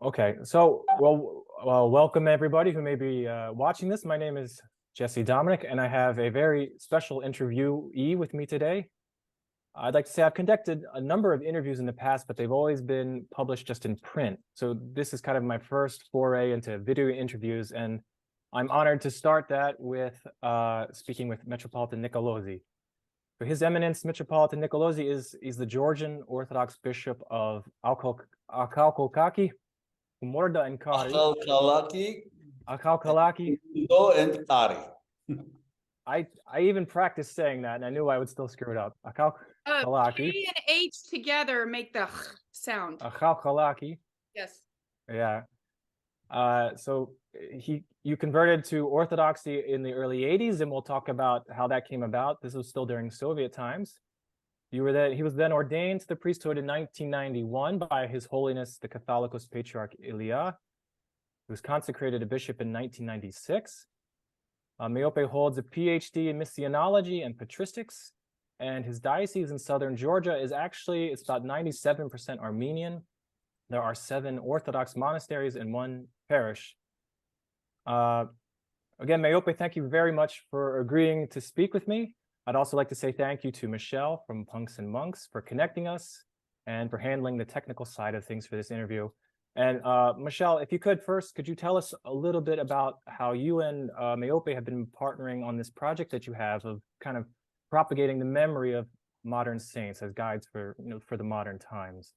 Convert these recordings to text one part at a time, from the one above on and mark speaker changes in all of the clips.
Speaker 1: Okay, so welcome everybody who may be watching this. My name is Jesse Dominic, and I have a very special interviewee with me today. I'd like to say I've conducted a number of interviews in the past, but they've always been published just in print. So this is kind of my first foray into video interviews, and I'm honored to start that with speaking with Metropolitan Nikolozi. So His Eminence Metropolitan Nikolozi is the Georgian Orthodox Bishop of Akalkalaki, Morda and Kari. Akalkalaki.
Speaker 2: And Kari.
Speaker 1: I even practiced saying that, and I knew I would still screw it up. Akalkalaki.
Speaker 3: K and H together make the sound.
Speaker 1: Akalkalaki.
Speaker 3: Yes.
Speaker 1: Yeah. So you converted to Orthodoxy in the early 80s, and we'll talk about how that came about. This was still during Soviet times. He was then ordained to the priesthood in 1991 by His Holiness the Catholicos Patriarch Ilya. He was consecrated a bishop in 1996. Meope holds a PhD in missiology and patristics, and his diocese in southern Georgia is it's about 97% Armenian. There are 7 Orthodox monasteries and 1 parish. Again, Meope, thank you very much for agreeing to speak with me. I'd also like to say thank you to Michelle from Punks and Monks for connecting us and for handling the technical side of things for this interview. And Michelle, if you could you tell us a little bit about how you and Meope have been partnering on this project that you have of kind of propagating the memory of modern saints as guides for the modern times?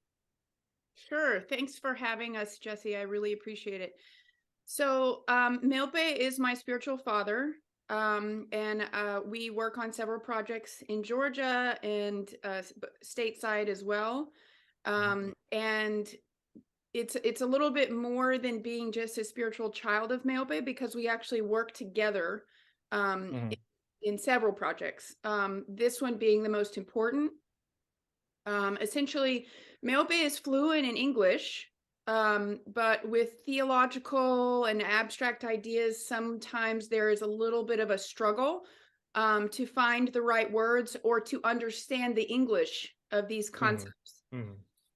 Speaker 3: Sure. Thanks for having us, Jesse. I really appreciate it. So Meope is my spiritual father. And we work on several projects in Georgia and stateside as well. And it's a little bit more than being just a spiritual child of Meope, because we actually work together in several projects. This one being the most important. Essentially, Meope is fluent in English. But with theological and abstract ideas, sometimes there is a little bit of a struggle to find the right words or to understand the English of these concepts.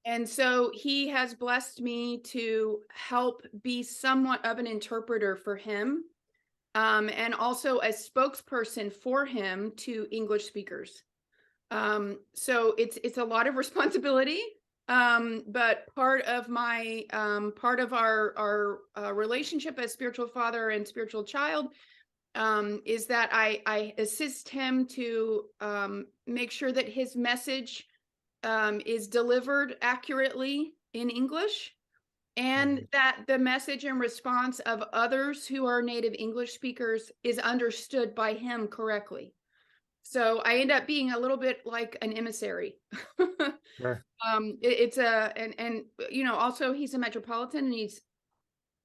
Speaker 3: And so he has blessed me to help be somewhat of an interpreter for him, and also a spokesperson for him to English speakers. So it's a lot of responsibility. But part of our relationship as spiritual father and spiritual child is that I assist him to make sure that his message is delivered accurately in English, and that the message and response of others who are native English speakers is understood by him correctly. So I end up being a little bit like an emissary.
Speaker 1: Sure.
Speaker 3: Also he's a metropolitan and he's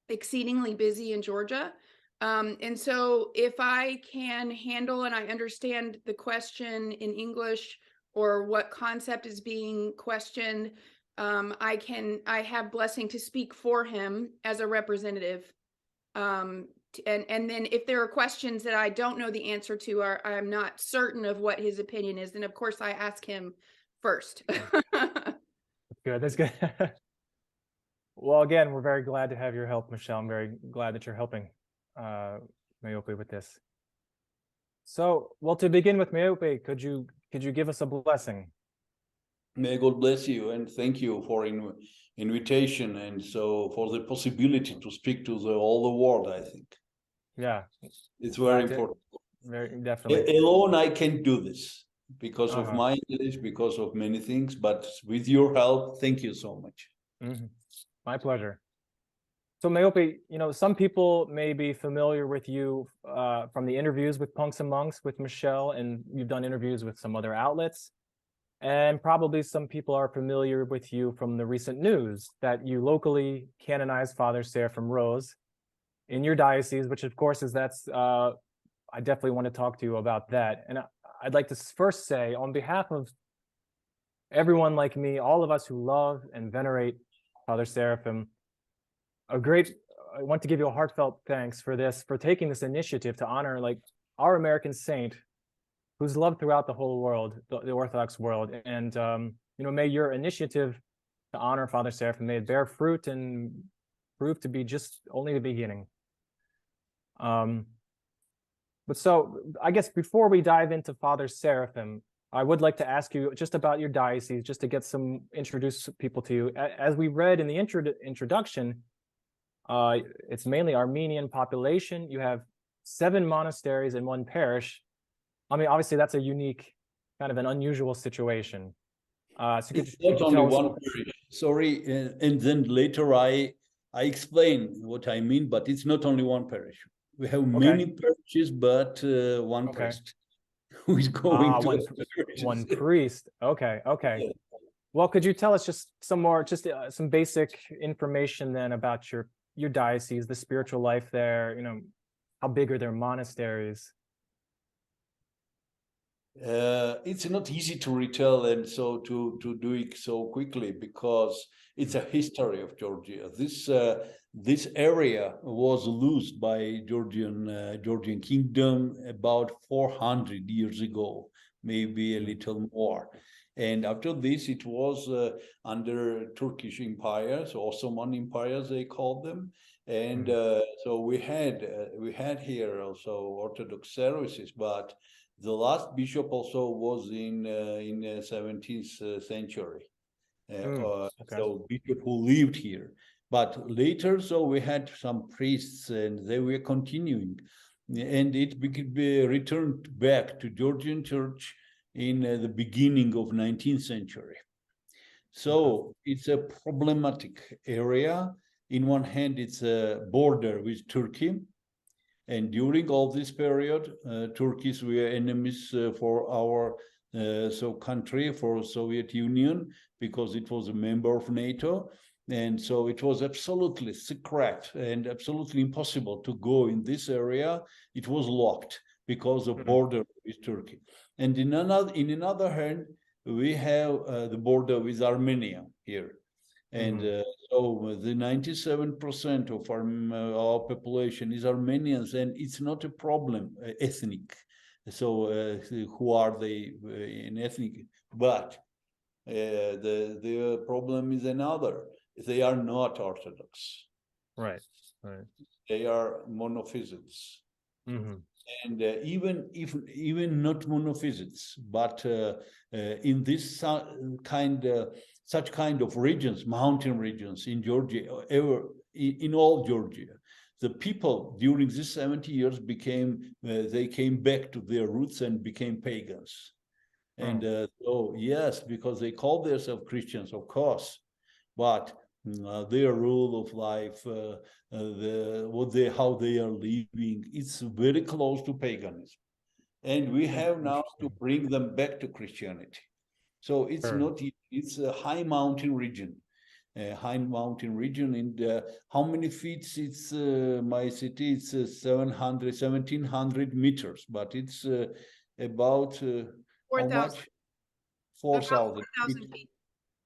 Speaker 3: exceedingly busy in Georgia. And so if I can handle and I understand the question in English or what concept is being questioned, I have blessing to speak for him as a representative. And then if there are questions that I don't know the answer to, or I'm not certain of what his opinion is, then of course I ask him first.
Speaker 1: That's good. Well, again, we're very glad to have your help, Michelle. I'm very glad that you're helping Meope with this. So, well, to begin with, Meope, could you give us a blessing?
Speaker 2: May God bless you, and thank you for invitation, and so for the possibility to speak to all the world. I think,
Speaker 1: yeah,
Speaker 2: it's very important.
Speaker 1: Very definitely.
Speaker 2: Alone, I can't do this because of my English, because of many things. But with your help, thank you so much.
Speaker 1: My pleasure. So Meope, some people may be familiar with you from the interviews with Punks and Monks with Michelle, and you've done interviews with some other outlets. And probably some people are familiar with you from the recent news that you locally canonized Father Seraphim Rose in your diocese, which of course I definitely want to talk to you about that. And I'd like to first say, on behalf of everyone like me, all of us who love and venerate Father Seraphim, I want to give you a heartfelt thanks for taking this initiative to honor our American saint, who's loved throughout the whole world, the Orthodox world. And may your initiative to honor Father Seraphim may it bear fruit and proved to be just only the beginning. But so I guess before we dive into Father Seraphim, I would like to ask you just about your diocese, just to get some introduce people to you. As we read in the introduction, it's mainly Armenian population. You have 7 monasteries in 1 parish. I mean, obviously that's a unique, kind of an unusual situation. So
Speaker 2: it's not only one parish. Sorry, and then later I explain what I mean, but it's not only one parish. We have many parishes, but one priest who is going to
Speaker 1: one priest. Okay.
Speaker 2: Yeah.
Speaker 1: Well, could you tell us just some more, just some basic information then about your diocese, the spiritual life there? You know, how big are their monasteries?
Speaker 2: It's not easy to retell and so to do it so quickly because it's a history of Georgia. This area was loosed by Georgian kingdom about 400 years ago, maybe a little more. And after this, it was under Turkish empires, Ottoman empires, they called them. And so we had here also Orthodox services, but the last bishop also was in 17th century. So bishop who lived here. But later, so we had some priests and they were continuing. And it returned back to Georgian church in the beginning of 19th century. So it's a problematic area. In one hand, it's a border with Turkey. And during all this period, Turkeys were enemies for our country, for Soviet Union, because it was a member of NATO. And so it was absolutely secret and absolutely impossible to go in this area. It was locked because of border with Turkey. And in another hand, we have the border with Armenia here. And so the 97% of our population is Armenians, and it's not a problem, ethnic. So who are they in ethnic? But the problem is another. They are not Orthodox.
Speaker 1: Right.
Speaker 2: They are monophysites. And even not monophysites, but in this such kind of regions, mountain regions in Georgia, in all Georgia, the people during these 70 years they came back to their roots and became pagans. And so yes, because they call themselves Christians, of course, but their rule of life, how they are living, it's very close to paganism, and we have now to bring them back to Christianity. So it's not. It's a high mountain region, and how many feet? It's my city. It's 1,700 meters, but it's about
Speaker 3: 4,000.
Speaker 2: 4,000
Speaker 3: feet.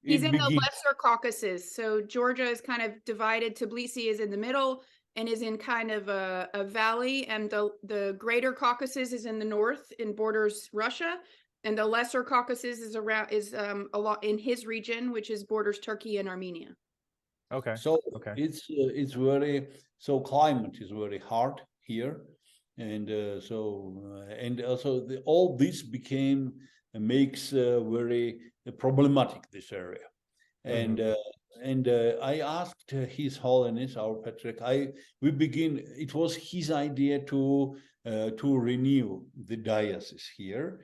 Speaker 3: He's in the Lesser Caucasus. So Georgia is kind of divided. Tbilisi is in the middle and is in kind of a valley. And the Greater Caucasus is in the north and borders Russia. And the Lesser Caucasus is a lot in his region, which is borders Turkey and Armenia.
Speaker 1: Okay.
Speaker 2: So it's very, so climate is very hard here. And and also all this makes very problematic, this area. And I asked His Holiness, our Patriarch, it was his idea to renew the diocese here.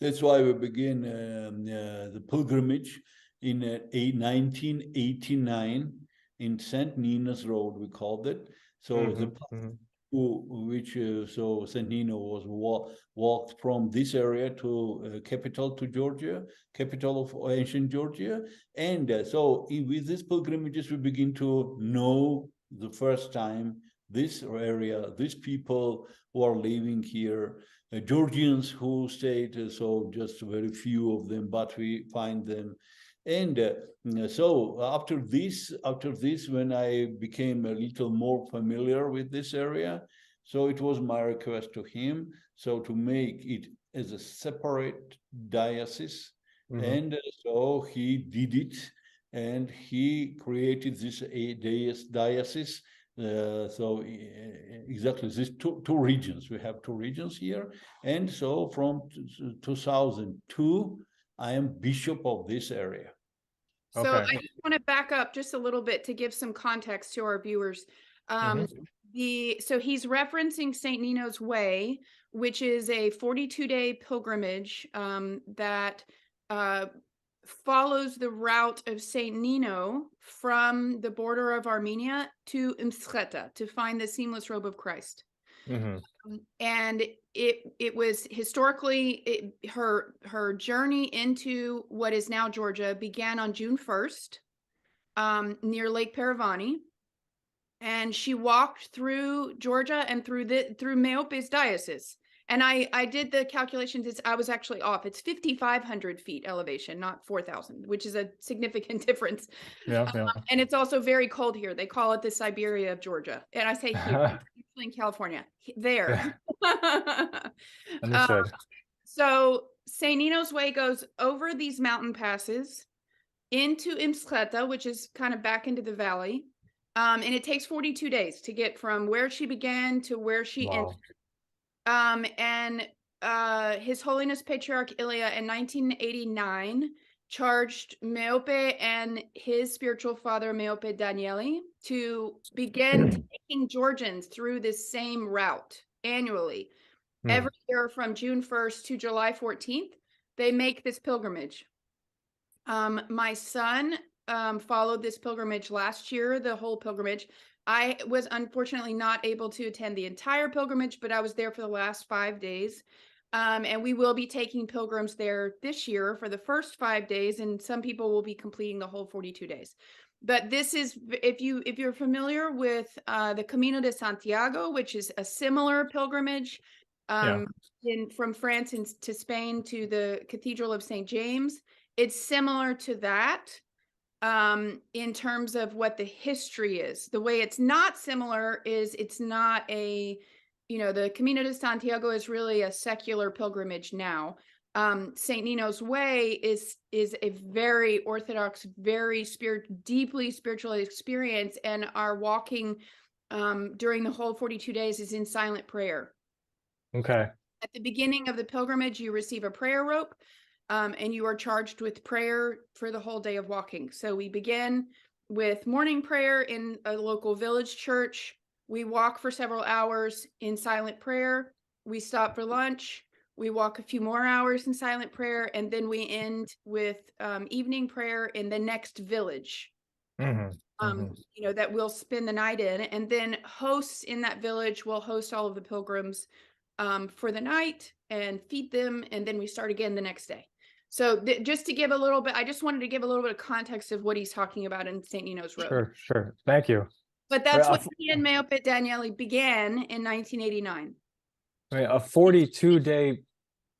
Speaker 2: That's why we begin the pilgrimage in 1989 in St. Nina's Road, we called it. So so St. Nino was walked from this area to capital to Georgia, capital of ancient Georgia. And so with these pilgrimages, we begin to know the first time this area, these people who are living here, Georgians who stayed, so just very few of them, but we find them. And so after this, when I became a little more familiar with this area, so it was my request to him, so to make it as a separate diocese. And so he did it. and he created this diocese. Exactly these two regions. We have two regions here, and so from 2002, I am bishop of this area.
Speaker 3: So
Speaker 1: Okay.
Speaker 3: I just want to back up just a little bit to give some context to our viewers. So he's referencing St. Nino's Way, which is a 42-day pilgrimage that follows the route of St. Nino from the border of Armenia to Mtskheta to find the seamless robe of Christ. And it was historically her journey into what is now Georgia began on June 1st near Lake Paravani, and she walked through Georgia and through Meope's diocese. And I did the calculations. I was actually off. It's 5,500 feet elevation, not 4,000, which is a significant difference.
Speaker 1: Yeah.
Speaker 3: And it's also very cold here. They call it the Siberia of Georgia. And I say here, usually in California, there.
Speaker 1: Understood.
Speaker 3: So St. Nino's Way goes over these mountain passes into Mtskheta, which is kind of back into the valley. And it takes 42 days to get from where she began to where she ended. And His Holiness Patriarch Ilya in 1989 charged Meope and his spiritual father, Meope Danieli, to begin taking Georgians through this same route annually. Every year from June 1st to July 14th, they make this pilgrimage. My son followed this pilgrimage last year, the whole pilgrimage. I was unfortunately not able to attend the entire pilgrimage, but I was there for the last 5 days. And we will be taking pilgrims there this year for the first 5 days, and some people will be completing the whole 42 days. But this is, if you're familiar with the Camino de Santiago, which is a similar pilgrimage from France to Spain to the Cathedral of St. James, it's similar to that. In terms of what the history is. The way it's not similar is it's not the Camino de Santiago is really a secular pilgrimage now. St. Nino's Way is a very Orthodox, very deeply spiritual experience, and our walking during the whole 42 days is in silent prayer.
Speaker 1: Okay.
Speaker 3: At the beginning of the pilgrimage, you receive a prayer rope. And you are charged with prayer for the whole day of walking. So we begin with morning prayer in a local village church. We walk for several hours in silent prayer. We stop for lunch. We walk a few more hours in silent prayer. And then we end with evening prayer in the next village. That we'll spend the night in. And then hosts in that village will host all of the pilgrims for the night and feed them. And then we start again the next day. So just to give a little bit, I just wanted to give a little bit of context of what he's talking about in St. Nino's Road.
Speaker 1: Sure. Thank you.
Speaker 3: But that's what he and Meope Danieli began in 1989.
Speaker 1: A 42-day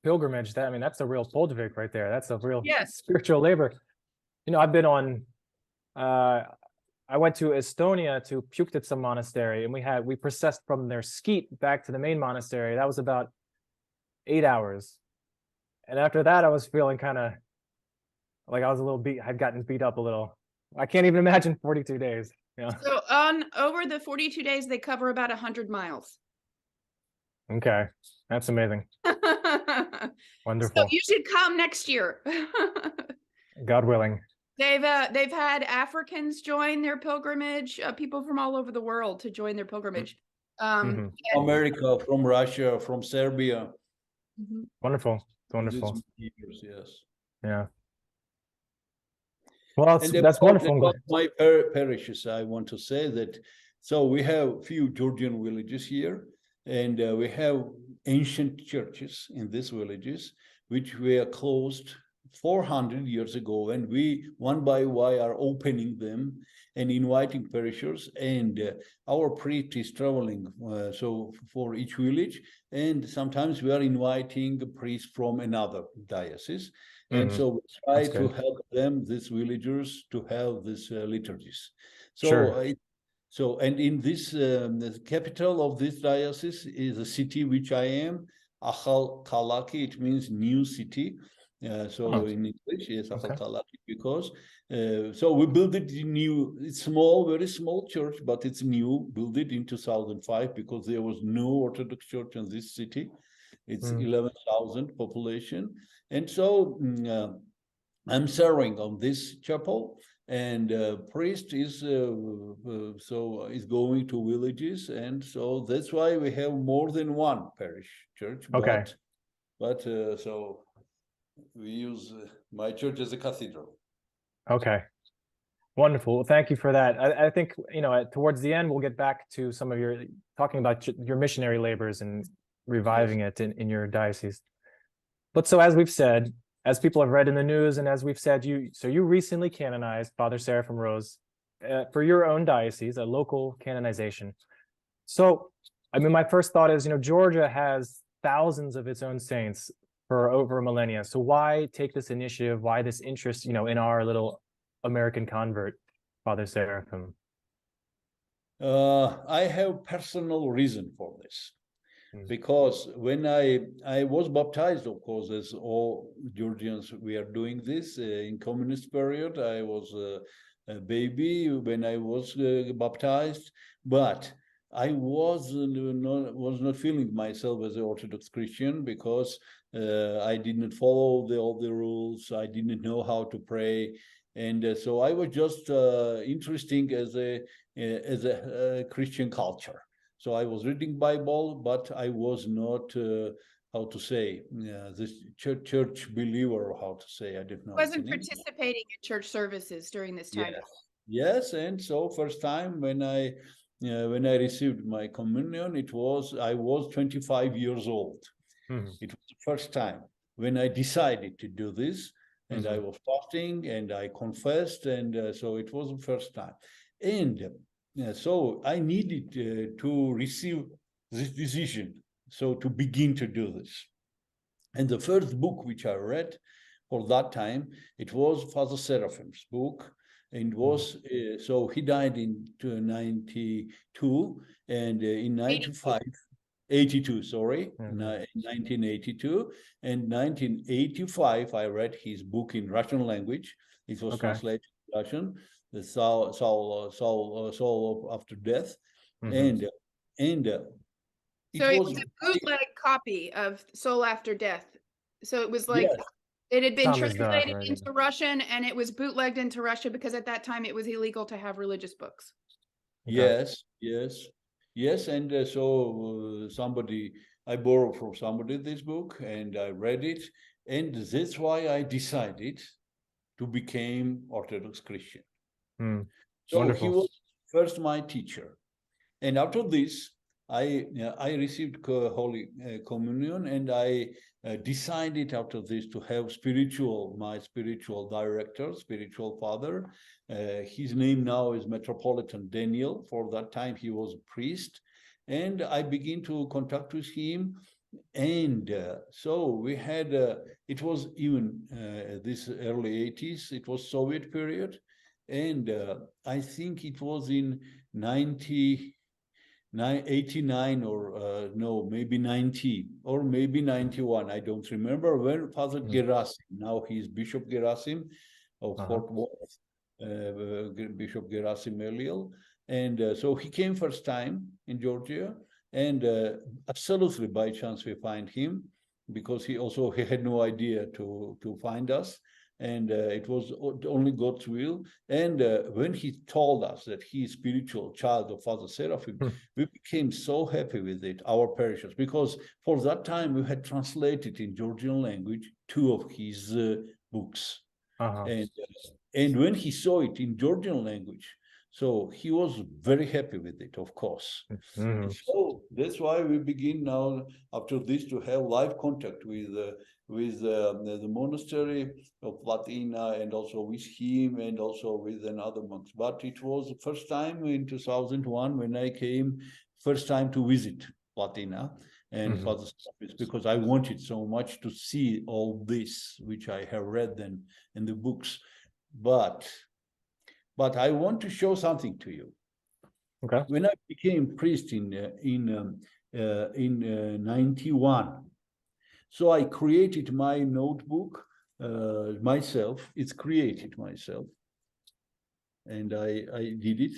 Speaker 1: pilgrimage, that's a real podvig right there. That's a real spiritual labor. I've been on, I went to Estonia to Pjuktitsa Monastery, and we processed from their skeet back to the main monastery. That was about 8 hours. And after that, I was feeling kind of like I was a little beat. I'd gotten beat up a little. I can't even imagine 42 days. Yeah.
Speaker 3: So over the 42 days, they cover about 100 miles.
Speaker 1: Okay, that's amazing. Wonderful.
Speaker 3: So you should come next year.
Speaker 1: God willing.
Speaker 3: They've had Africans join their pilgrimage. People from all over the world to join their pilgrimage.
Speaker 2: America, from Russia, from Serbia.
Speaker 1: Wonderful. Wonderful.
Speaker 2: Years, yes.
Speaker 1: Yeah. Well, that's wonderful.
Speaker 2: About my parishes, I want to say that. So we have few Georgian villages here, and we have ancient churches in these villages, which were closed 400 years ago, and we one by one are opening them and inviting parishioners, and our priest is traveling so for each village, and sometimes we are inviting a priest from another diocese, and so we try to help them, these villagers, to have these liturgies. So and in this the capital of this diocese is a city which I am, Ahal Kalaki. It means new city. So in English, yes,
Speaker 1: Okay.
Speaker 2: because so we built it in new. It's small, very small church, but it's new. Built it in 2005 because there was no Orthodox church in this city. It's 11,000 population, and so I'm serving on this chapel. And priest is is going to villages, and so that's why we have more than one parish church.
Speaker 1: Okay.
Speaker 2: But so we use my church as a cathedral.
Speaker 1: Okay. Wonderful. Well, thank you for that. I think, towards the end, we'll get back to some of your talking about your missionary labors and reviving it in your diocese. But so as we've said, as people have read in the news, and as we've said, you recently canonized Father Seraphim Rose for your own diocese, a local canonization. So, I mean, my first thought is, Georgia has thousands of its own saints for over a millennia. So why take this initiative? Why this interest, in our little American convert, Father Seraphim?
Speaker 2: I have personal reason for this. Because when I was baptized, of course, as all Georgians, we are doing this in communist period. I was a baby when I was baptized, but I was not feeling myself as an Orthodox Christian because I didn't follow all the rules. I didn't know how to pray, and so I was just interesting as a Christian culture. So I was reading Bible, but I was not, how to say, this church believer, how to say, I don't know.
Speaker 3: Wasn't participating in church services during this time.
Speaker 2: Yes, and so first time when I received my communion, I was 25 years old. It was the first time when I decided to do this, and I was fasting and I confessed, and so it was the first time. And so I needed to receive this decision, so to begin to do this. And the first book which I read for that time, it was Father Seraphim's book, and was so he died in 92, and in 95. 82, sorry, 1982, and 1985, I read his book in Russian language. It was translated to Russian, the Soul After Death, and
Speaker 3: so it was a bootleg copy of Soul After Death. So it was like it had been translated into Russian, and it was bootlegged into Russia because at that time it was illegal to have religious books.
Speaker 2: Yes, and so I borrowed from somebody this book, and I read it, and that's why I decided to become Orthodox Christian. So wonderful. He was first my teacher, and after this, I received Holy Communion, and I decided after this to have my spiritual director, spiritual father. His name now is Metropolitan Daniel. For that time, he was a priest, and I began to contact with him. And so we had, it was even this early 80s, it was Soviet period. And I think it was in 89 or no, maybe 90 or maybe 91. I don't remember when Father Gerasim, now he's Bishop Gerasim of Fort Worth, Bishop Gerasim Eliel. And so he came first time in Georgia, and absolutely by chance we find him, because he had no idea to find us. And it was only God's will. And when he told us that he is spiritual child of Father Seraphim, we became so happy with it, our parishes, because for that time we had translated in Georgian language 2 of his books. And when he saw it in Georgian language, so he was very happy with it, of course. So that's why we begin now, after this, to have live contact with the monastery of Platina, and also with him, and also with another monks. But it was the first time in 2001 when I came first time to visit Platina and Father Seraphim, because I wanted so much to see all this which I have read then in the books. But I want to show something to you. Okay. When I became priest in 91, so I created my notebook myself. It's created myself, and I did it.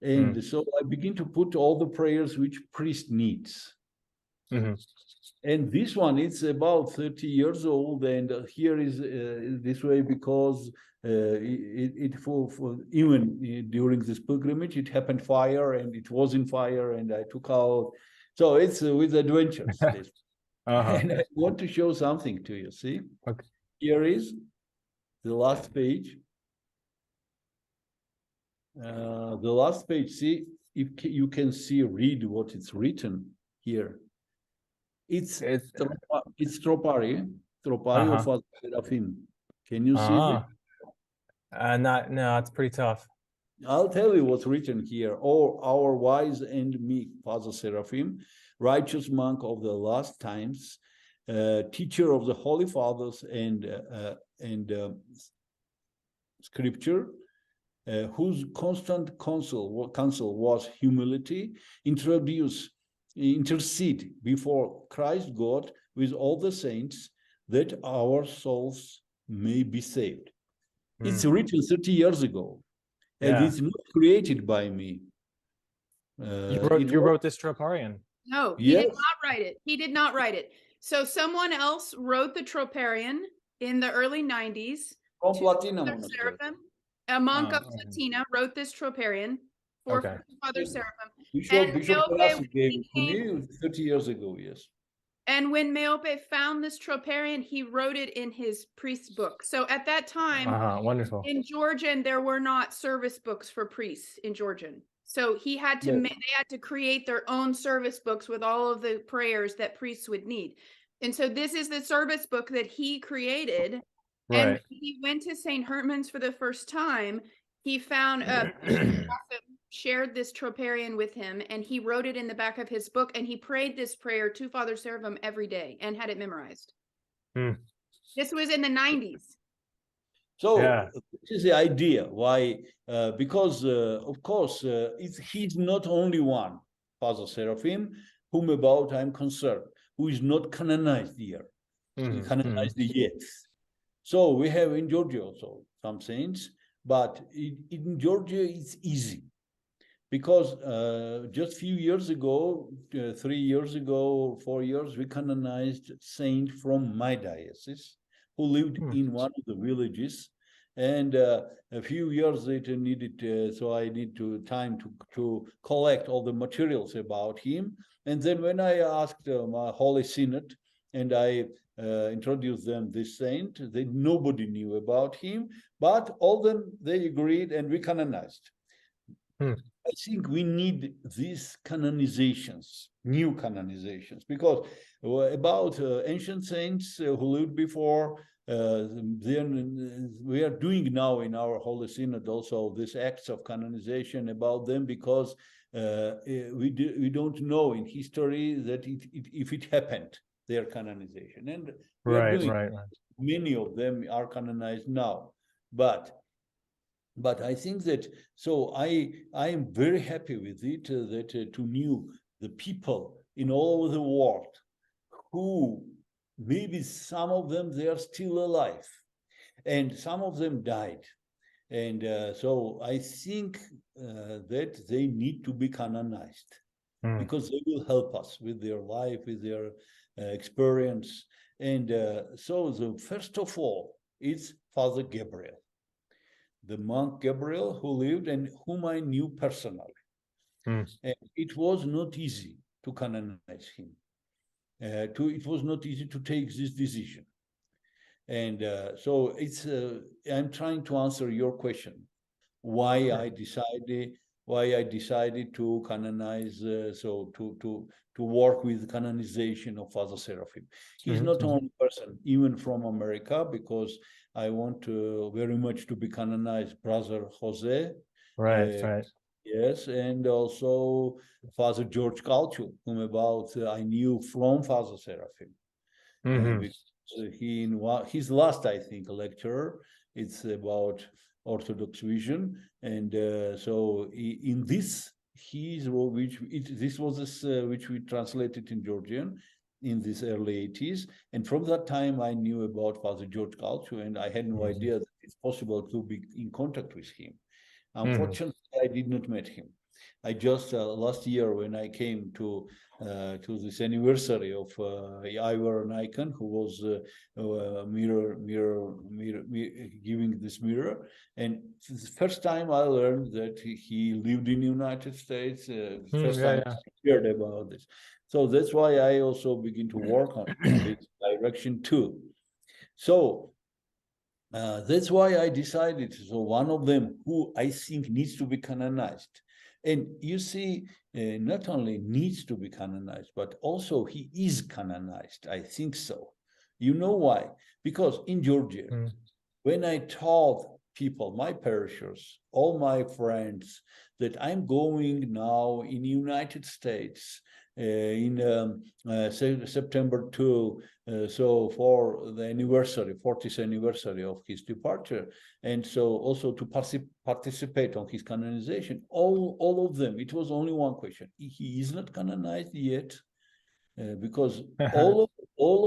Speaker 2: And so I begin to put all the prayers which priest needs. And this one, it's about 30 years old, and here is this way because for even during this pilgrimage, it happened fire, and it was in fire, and I took out. So it's with adventures. And I want to show something to you. See, here is the last page. The last page. See, if you can see, read what it's written here. It's Tropari of Father Seraphim. Can you see it?
Speaker 1: No, it's pretty tough.
Speaker 2: I'll tell you what's written here. Oh, our wise and meek Father Seraphim, righteous monk of the last times, teacher of the Holy Fathers and Scripture, whose constant counsel was humility, intercede before Christ God with all the saints that our souls may be saved. It's written 30 years ago, and it's not created by me.
Speaker 1: You wrote this Troparion.
Speaker 3: No, he did not write it. He did not write it. So someone else wrote the Troparion in the early 90s.
Speaker 2: From Platina
Speaker 3: Seraphim, a monk of Platina, wrote this Troparion for Father Seraphim.
Speaker 2: Bishop Tarasi gave it to me 30 years ago, yes.
Speaker 3: And when Meope found this Troparion, he wrote it in his priest's book. So at that time,
Speaker 1: wonderful.
Speaker 3: In Georgian, there were not service books for priests in Georgian. So he had to they had to create their own service books with all of the prayers that priests would need. And so this is the service book that he created.
Speaker 1: Right.
Speaker 3: And when he went to St. Herman's for the first time, he found shared this Troparion with him, and he wrote it in the back of his book, and he prayed this prayer to Father Seraphim every day and had it memorized. This was in the 90s.
Speaker 2: So this is the idea why, because of course, he's not only one, Father Seraphim, whom about I'm concerned, who is not canonized here, canonized yet. So we have in Georgia also some saints, but in Georgia it's easy. Because just a few years ago, 3 years ago, 4 years, we canonized saint from my diocese who lived in one of the villages. And a few years later needed, so I need time to collect all the materials about him. And then when I asked my Holy Synod and I introduced them this saint, nobody knew about him, but all of them, they agreed and we canonized. I think we need these canonizations, new canonizations, because about ancient saints who lived before, then we are doing now in our Holy Synod also these acts of canonization about them, because we don't know in history that if it happened, their canonization. And we are doing many of them are canonized now, but I think that, so I am very happy with it, that to know the people in all over the world who maybe some of them, they are still alive and some of them died. And so I think that they need to be canonized because they will help us with their life, with their experience. And so first of all, it's Father Gabriel, the monk Gabriel, who lived and whom I knew personally. And it was not easy to canonize him. It was not easy to take this decision. And so it's I'm trying to answer your question, why I decided to canonize, so to work with canonization of Father Seraphim. He's not only person, even from America, because I want very much to be canonized Brother Jose.
Speaker 1: Right.
Speaker 2: Yes, and also Father George Calciu, whom I knew from Father Seraphim. Because he in his last, I think, lecture, it's about Orthodox vision, and so in this this was which we translated in Georgian. in these early 80s. And from that time, I knew about Father George Calcio, and I had no idea that it's possible to be in contact with him. Unfortunately, I did not meet him. I just last year, when I came to this anniversary of Ivor and Icon, who was giving this mirror, and the first time I learned that he lived in the United States. First time I heard about this, so that's why I also begin to work on this direction too. So. That's why I decided. So one of them who I think needs to be canonized. And you see, not only needs to be canonized, but also he is canonized. I think so. You know why? Because in Georgia, when I told people, my parishioners, all my friends, that I'm going now in the United States in September 2, so for the anniversary, 40th anniversary of his departure, and so also to participate on his canonization, all of them, it was only one question: he is not canonized yet, because all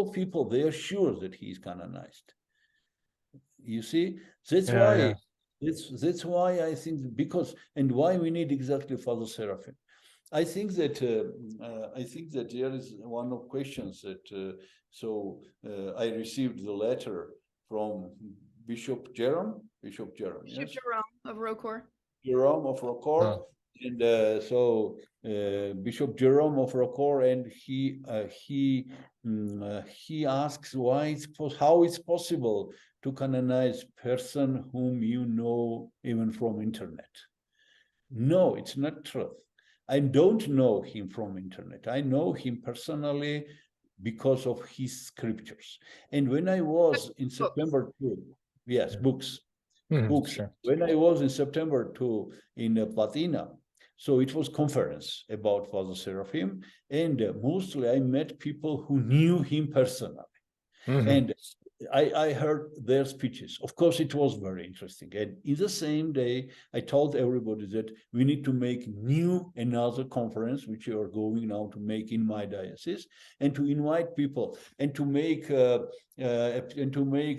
Speaker 2: of people, they are sure that he is canonized. You see, that's why. That's why I think, because, and why we need exactly Father Seraphim. I think that there is one of questions that I received the letter from Bishop Jerome, yes?
Speaker 3: Jerome of Rocor.
Speaker 2: Jerome of Rocor, and Bishop Jerome of Rocor, and he asks how it's possible to canonize person whom you know even from internet. No, it's not true. I don't know him from internet. I know him personally because of his scriptures. And when I was in September 2, yes, books. Sure. When I was in September 2 in Platina, so it was conference about Father Seraphim, and mostly I met people who knew him personally. And I heard their speeches. Of course, it was very interesting. And in the same day, I told everybody that we need to make another conference, which we are going now to make in my diocese, and to invite people and to make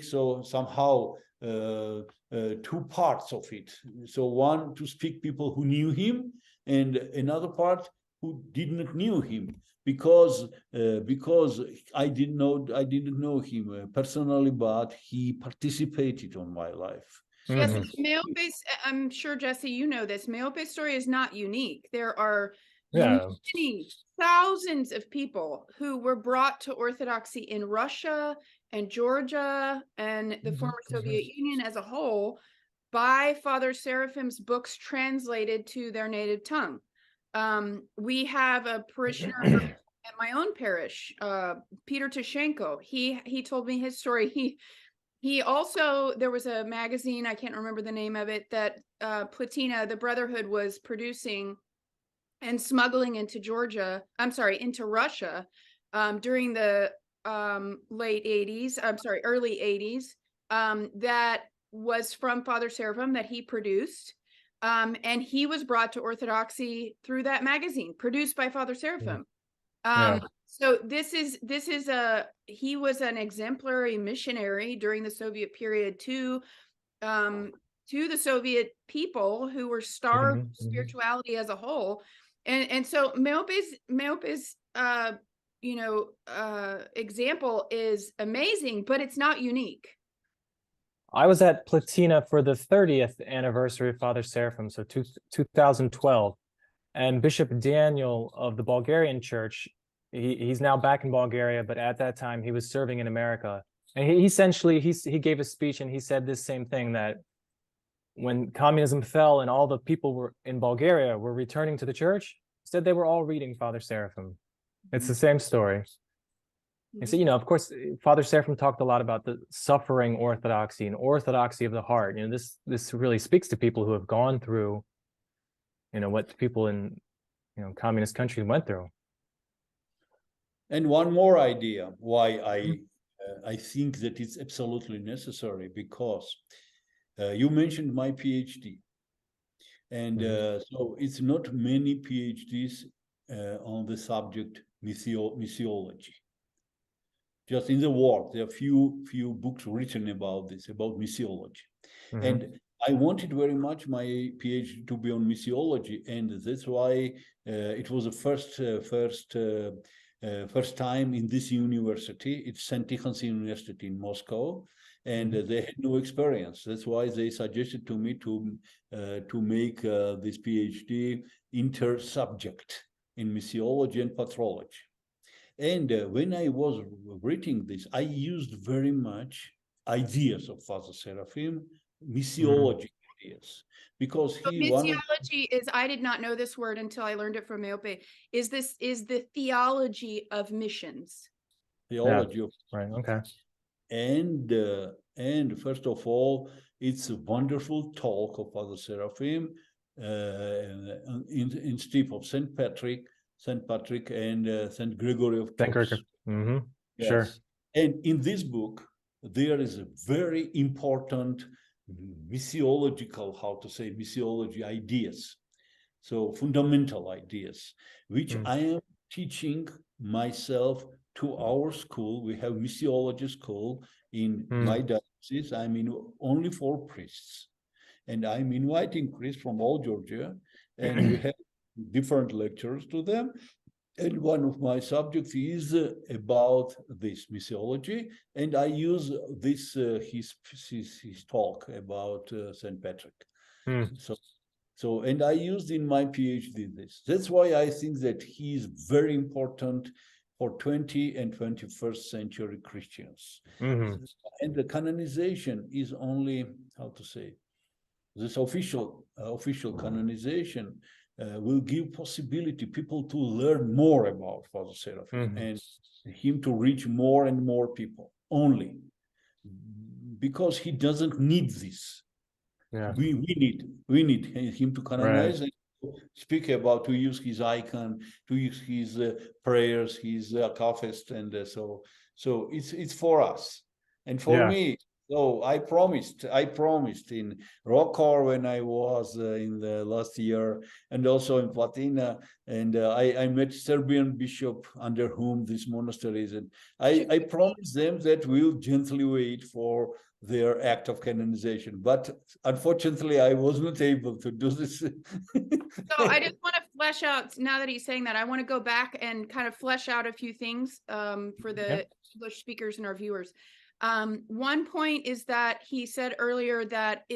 Speaker 2: so somehow two parts of it. So one to speak people who knew him, and another part who didn't know him. Because I didn't know him personally, but he participated on my life.
Speaker 3: Yes, Meope's, I'm sure, Jesse, you know this. Meope's story is not unique. There are many thousands of people who were brought to Orthodoxy in Russia and Georgia and the former Soviet Union as a whole by Father Seraphim's books translated to their native tongue. We have a parishioner at my own parish, Peter Tashenko. He told me his story. He also, there was a magazine, I can't remember the name of it, that Platina, the Brotherhood, was producing and smuggling into into Russia during the early 80s, that was from Father Seraphim that he produced. And he was brought to Orthodoxy through that magazine produced by Father Seraphim. So he was an exemplary missionary during the Soviet period to the Soviet people who were starved of spirituality as a whole. And so Meope's example is amazing, but it's not unique.
Speaker 1: I was at Platina for the 30th anniversary of Father Seraphim, so 2012, and Bishop Daniel of the Bulgarian Church, he's now back in Bulgaria, but at that time he was serving in America, and he essentially he gave a speech and he said this same thing, that when communism fell and all the people were in Bulgaria were returning to the church, he said they were all reading Father Seraphim. It's the same story. And so, of course, Father Seraphim talked a lot about the suffering orthodoxy and orthodoxy of the heart. This really speaks to people who have gone through, what people in, communist countries went through.
Speaker 2: And one more idea why I think that it's absolutely necessary, because you mentioned my PhD, and so it's not many PhDs on the subject missiology. just in the world. There are few books written about this, about missiology.
Speaker 1: Mhm.
Speaker 2: And I wanted very much my PhD to be on missiology, and that's why it was the first time in this university. It's St. Tikhon's University in Moscow, and they had no experience. That's why they suggested to me to make this PhD inter-subject in missiology and patrology. And when I was writing this, I used very much ideas of Father Seraphim, missiology ideas, because
Speaker 3: So
Speaker 2: he wanted
Speaker 3: missiology is, I did not know this word until I learned it from Meope, is the theology of missions.
Speaker 2: theology of,
Speaker 1: Right. Okay.
Speaker 2: and first of all, it's a wonderful talk of Father Seraphim in steep of Saint Patrick, and Saint Gregory of
Speaker 1: Thank
Speaker 2: Tours.
Speaker 1: you.
Speaker 2: Yes.
Speaker 1: Sure.
Speaker 2: And in this book, there is a very important missiology ideas. So fundamental ideas, which I am teaching myself to our school. We have missiology school in my diocese. I mean, only for priests. And I'm inviting priests from all Georgia, and we have different lectures to them. And one of my subjects is about this missiology, and I use this his talk about Saint Patrick. So and I used in my PhD this. That's why I think that he is very important for 20th and 21st century Christians. And the canonization is only, how to say, this official canonization will give possibility people to learn more about Father Seraphim and him to reach more and more people, only because he doesn't need this.
Speaker 1: Yeah.
Speaker 2: We need him to canonize and speak about, to use his icon, to use his prayers, his AKATHIST, and so it's for us and for me. So I promised in Rockor when I was in the last year, and also in Platina, and I met Serbian bishop under whom this monastery is, and I promised them that we'll gently wait for their act of canonization, but unfortunately I was not able to do this.
Speaker 3: So I just want to flesh out, now that he's saying that, I want to go back and kind of flesh out a few things for the English speakers and our viewers. One point is that he said earlier that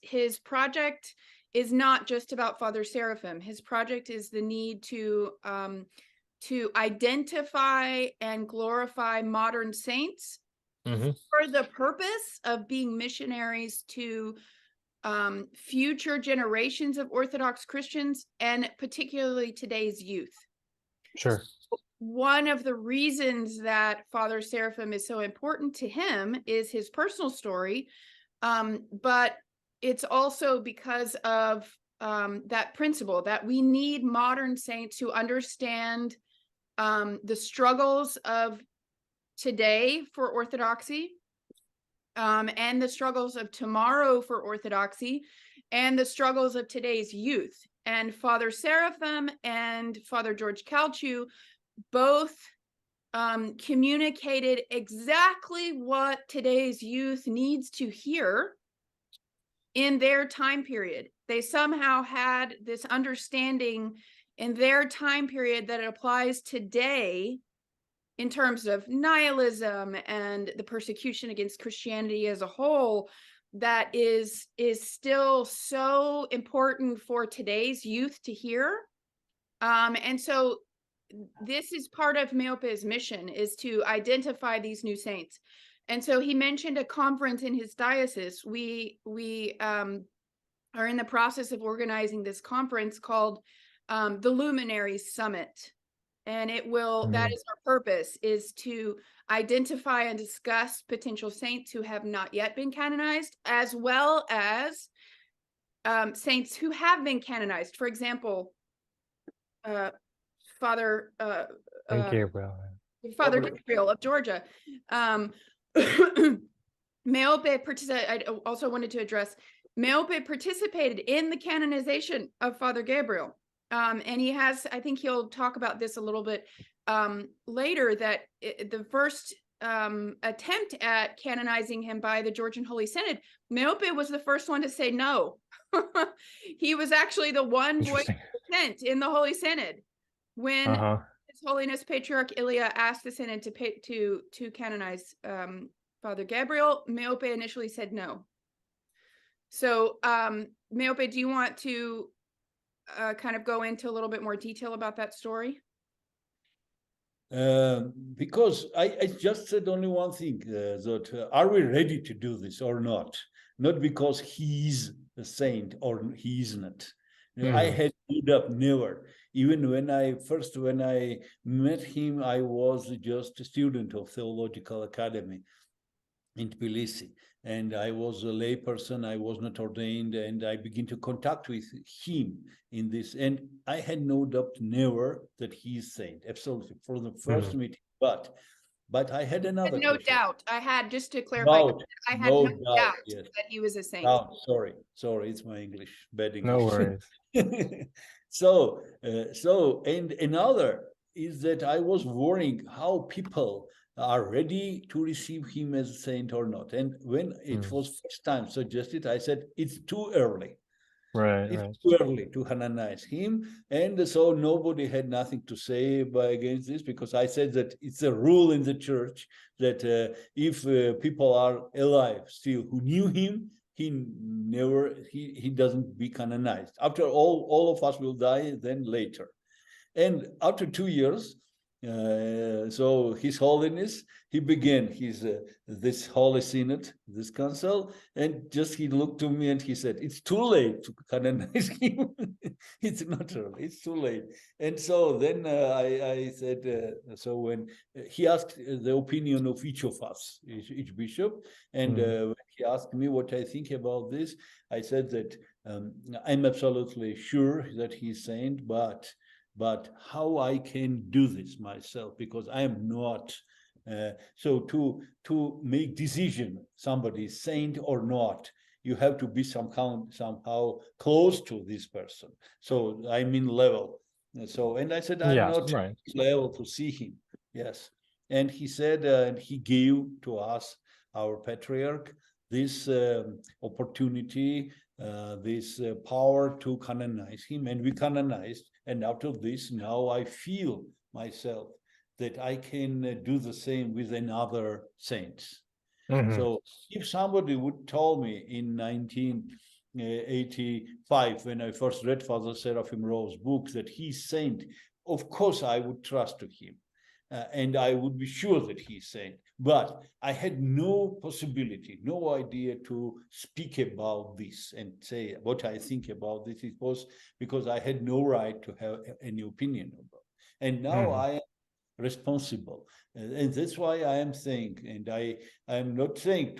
Speaker 3: his project is not just about Father Seraphim. His project is the need to identify and glorify modern saints for the purpose of being missionaries to future generations of Orthodox Christians, and particularly today's youth.
Speaker 1: Sure.
Speaker 3: One of the reasons that Father Seraphim is so important to him is his personal story, but it's also because of that principle that we need modern saints who understand the struggles of today for Orthodoxy, and the struggles of tomorrow for Orthodoxy, and the struggles of today's youth. And Father Seraphim and Father George Calciu both communicated exactly what today's youth needs to hear in their time period. They somehow had this understanding in their time period that it applies today in terms of nihilism and the persecution against Christianity as a whole, that is still so important for today's youth to hear. And so this is part of Meope's mission, is to identify these new saints. And so he mentioned a conference in his diocese. We are in the process of organizing this conference called the Luminaries Summit. And it will, that is our purpose, is to identify and discuss potential saints who have not yet been canonized, as well as saints who have been canonized. For example, Father
Speaker 1: Gabriel.
Speaker 3: Father Gabriel of Georgia. Meope I also wanted to address, Meope participated in the canonization of Father Gabriel. And he has, I think he'll talk about this a little bit later, that the first attempt at canonizing him by the Georgian Holy Synod, Meope was the first one to say no. He was actually the one voice of dissent in the Holy Synod when His Holiness Patriarch Ilya asked the Synod to canonize Father Gabriel. Meope initially said no. So, Meope, do you want to kind of go into a little bit more detail about that story?
Speaker 2: Because I just said only one thing, that are we ready to do this or not? Not because he's a saint or he isn't. I had ended up never. Even when I met him, I was just a student of Theological Academy in Tbilisi, and I was a lay person. I was not ordained, and I began to contact with him in this, and I had no doubt never that he is saint, absolutely, for the first meeting. But I had another
Speaker 3: no
Speaker 2: question.
Speaker 3: doubt. I had, just to clarify, I had no doubt
Speaker 2: yes.
Speaker 3: that he was a saint.
Speaker 2: Oh, sorry, it's my English, bad English.
Speaker 1: No worries.
Speaker 2: So and another is that I was worrying how people are ready to receive him as a saint or not. And when it was first time suggested, I said, it's too early. It's too early to canonize him. And so nobody had nothing to say against this, because I said that it's a rule in the church that if people are alive still who knew him, he doesn't be canonized. After all of us will die then later. And after 2 years, so His Holiness, he began this Holy Synod, this council, and just he looked to me and he said, it's too late to canonize him. It's not early, it's too late. And so then I said, so when he asked the opinion of each of us, each bishop, and when he asked me what I think about this, I said that I'm absolutely sure that he's saint, but how I can do this myself, because I am not. So to make decision, somebody is saint or not, you have to be somehow close to this person. So I mean level. So, and I said, I'm not level to see him. Yes. And he said, and he gave to us, our patriarch, this opportunity, this power to canonize him, and we canonized. And after this, now I feel myself that I can do the same with another saints. So if somebody would tell me in 1985, when I first read Father Seraphim Rowe's book, that he's saint, of course I would trust to him. And I would be sure that he's saint. But I had no possibility, no idea to speak about this and say what I think about this. It was because I had no right to have any opinion about it. And now I am responsible. And that's why I am saying, and I am not saying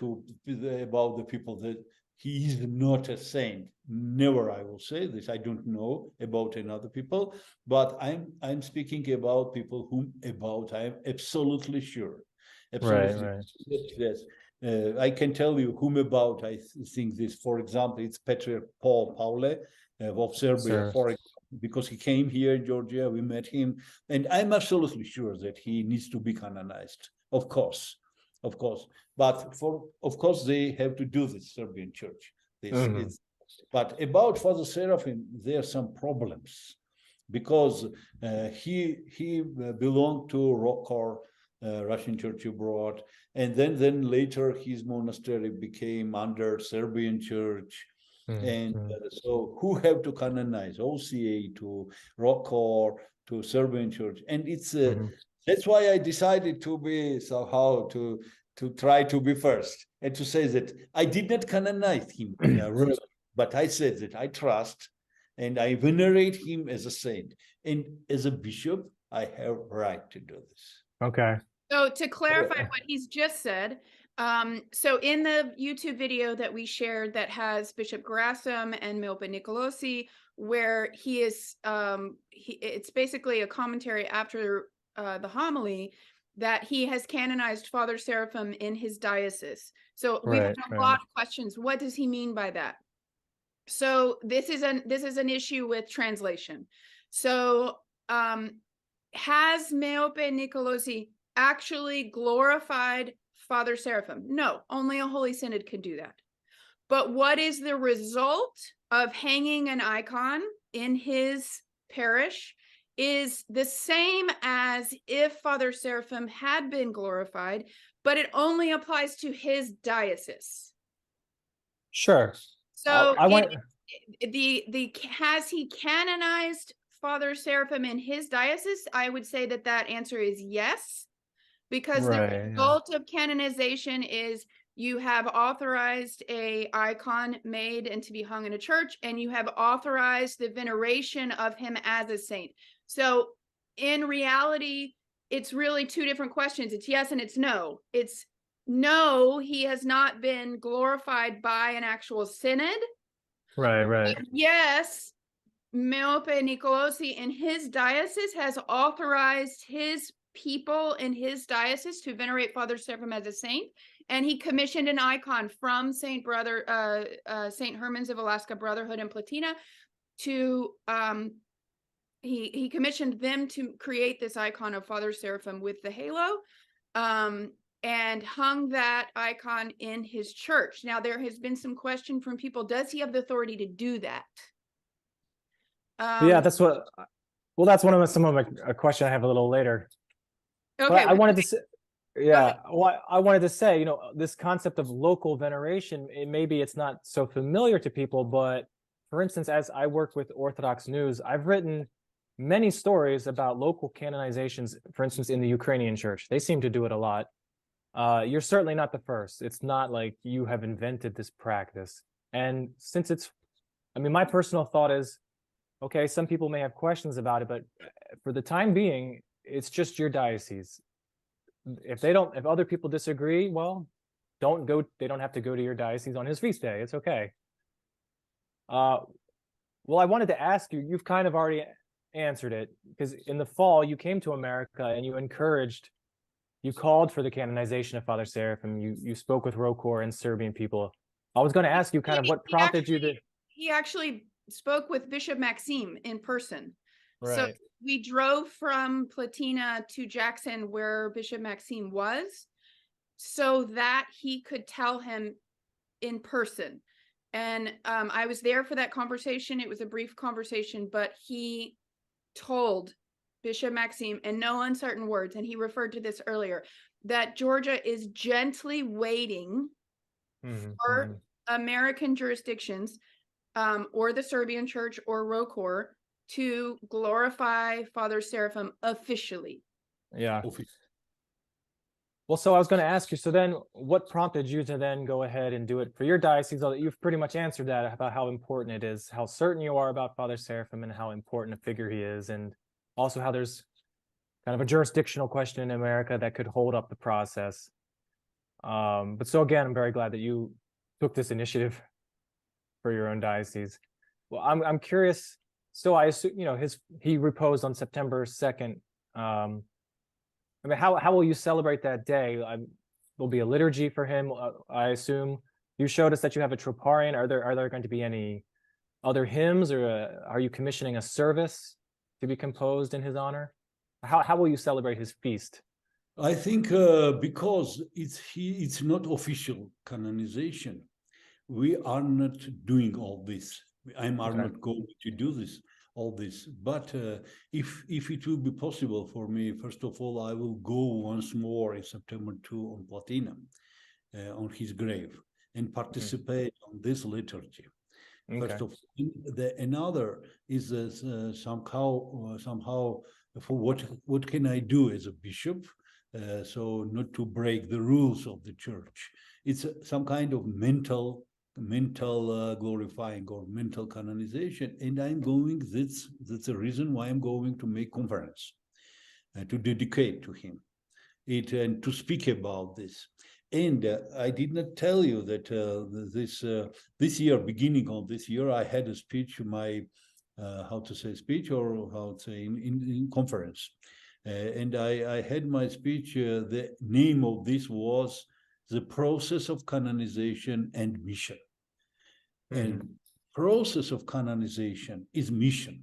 Speaker 2: about the people that he is not a saint. Never I will say this. I don't know about another people, but I'm speaking about people I am absolutely sure. Absolutely. Yes. I can tell you whom about I think this. For example, it's Patriarch Paule of Serbia, for example, because he came here in Georgia, we met him, and I'm absolutely sure that he needs to be canonized, of course. But of course they have to do this, Serbian church. But about Father Seraphim, there are some problems, because he belonged to Rokor, Russian Church abroad, and then later his monastery became under Serbian Church. And so who have to canonize? OCA to Rokor to Serbian Church, and it's that's why I decided to be somehow to try to be first and to say that I did not canonize him, but I said that I trust and I venerate him as a saint, and as a bishop, I have right to do this.
Speaker 1: Okay.
Speaker 3: So to clarify what he's just said, so in the YouTube video that we shared that has Bishop Gerasim and Meope Nikolozi, where he is, it's basically a commentary after the homily that he has canonized Father Seraphim in his diocese. So we've had a lot of questions. What does he mean by that? So this is an issue with translation. So has Meope Nikolozi actually glorified Father Seraphim? No, only a Holy Synod could do that. But what is the result of hanging an icon in his parish is the same as if Father Seraphim had been glorified, but it only applies to his diocese.
Speaker 1: Sure.
Speaker 3: So
Speaker 1: I want
Speaker 3: has he canonized Father Seraphim in his diocese? I would say that answer is yes, because the result of canonization is you have authorized a icon made and to be hung in a church, and you have authorized the veneration of him as a saint. So in reality, it's really two different questions. It's yes and it's no. It's no, he has not been glorified by an actual synod.
Speaker 1: right.
Speaker 3: Yes, Meope Nikolozi in his diocese has authorized his people in his diocese to venerate Father Seraphim as a saint, and he commissioned an icon from Saint Herman's of Alaska Brotherhood in Platina to he commissioned them to create this icon of Father Seraphim with the halo, and hung that icon in his church. Now, there has been some question from people, does he have the authority to do that?
Speaker 1: Yeah, that's what. Well, that's one of some of a question I have a little later.
Speaker 3: Okay,
Speaker 1: but I wanted to say, yeah, well, I wanted to say, you know, this concept of local veneration, maybe it's not so familiar to people, but for instance, as I work with Orthodox News, I've written many stories about local canonizations, for instance, in the Ukrainian church. They seem to do it a lot. You're certainly not the first. It's not like you have invented this practice. And since I mean, my personal thought is, okay, some people may have questions about it, but for the time being, it's just your diocese. If other people disagree, well, they don't have to go to your diocese on his feast day. It's okay. Well, I wanted to ask you, you've kind of already answered it, because in the fall, you came to America and you called for the canonization of Father Seraphim. You spoke with ROCOR and Serbian people. I was going to ask you kind of what prompted you to...
Speaker 3: He actually spoke with Bishop Maxime in person.
Speaker 1: Right.
Speaker 3: So we drove from Platina to Jackson, where Bishop Maxime was, so that he could tell him in person. And I was there for that conversation. It was a brief conversation, but he told Bishop Maxime in no uncertain words, and he referred to this earlier, that Georgia is gently waiting for American jurisdictions, or the Serbian church or ROCOR, to glorify Father Seraphim officially.
Speaker 1: Yeah. Well, so I was going to ask you, so then what prompted you to then go ahead and do it for your diocese? You've pretty much answered that about how important it is, how certain you are about Father Seraphim and how important a figure he is, and also how there's kind of a jurisdictional question in America that could hold up the process. But so again, I'm very glad that you took this initiative for your own diocese. Well, I'm curious. So I assume, you know, he reposed on September 2nd. I mean, how will you celebrate that day? There'll be a liturgy for him, I assume. You showed us that you have a troparion. Are there going to be any other hymns, or are you commissioning a service to be composed in his honor? How will you celebrate his feast?
Speaker 2: I think because it's not official canonization, we are not doing all this. Are not going to do all this. But if it will be possible for me, first of all, I will go once more in September 2 on Platina, on his grave, and participate on this liturgy. First of all, another is somehow for what can I do as a bishop, so not to break the rules of the church. It's some kind of mental glorifying or mental canonization, and I'm going. That's the reason why I'm going to make conference to dedicate to him it and to speak about this. And I did not tell you that this year, beginning of this year, I had a speech, speech, or how to say in conference, and I had my speech. The name of this was the process of canonization and mission. And process of canonization is mission,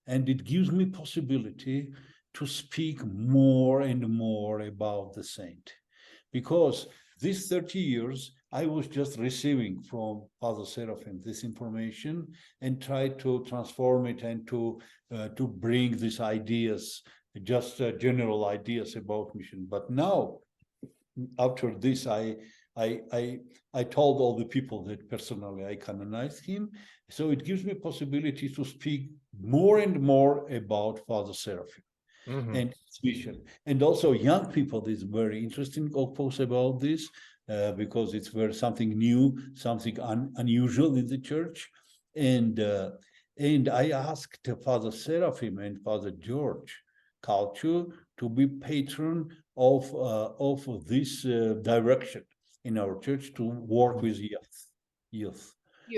Speaker 2: and it gives me possibility to speak more and more about the saint, because these 30 years I was just receiving from Father Seraphim this information and try to transform it and to bring these ideas, just general ideas about mission. But now, after this, I told all the people that personally I canonized him. So it gives me possibility to speak more and more about Father Seraphim and its mission. And also young people, this is very interesting, of course, about this, because it's very something new, something unusual in the church. And I asked Father Seraphim and Father George Culture to be patron of this direction in our church, to work with youth.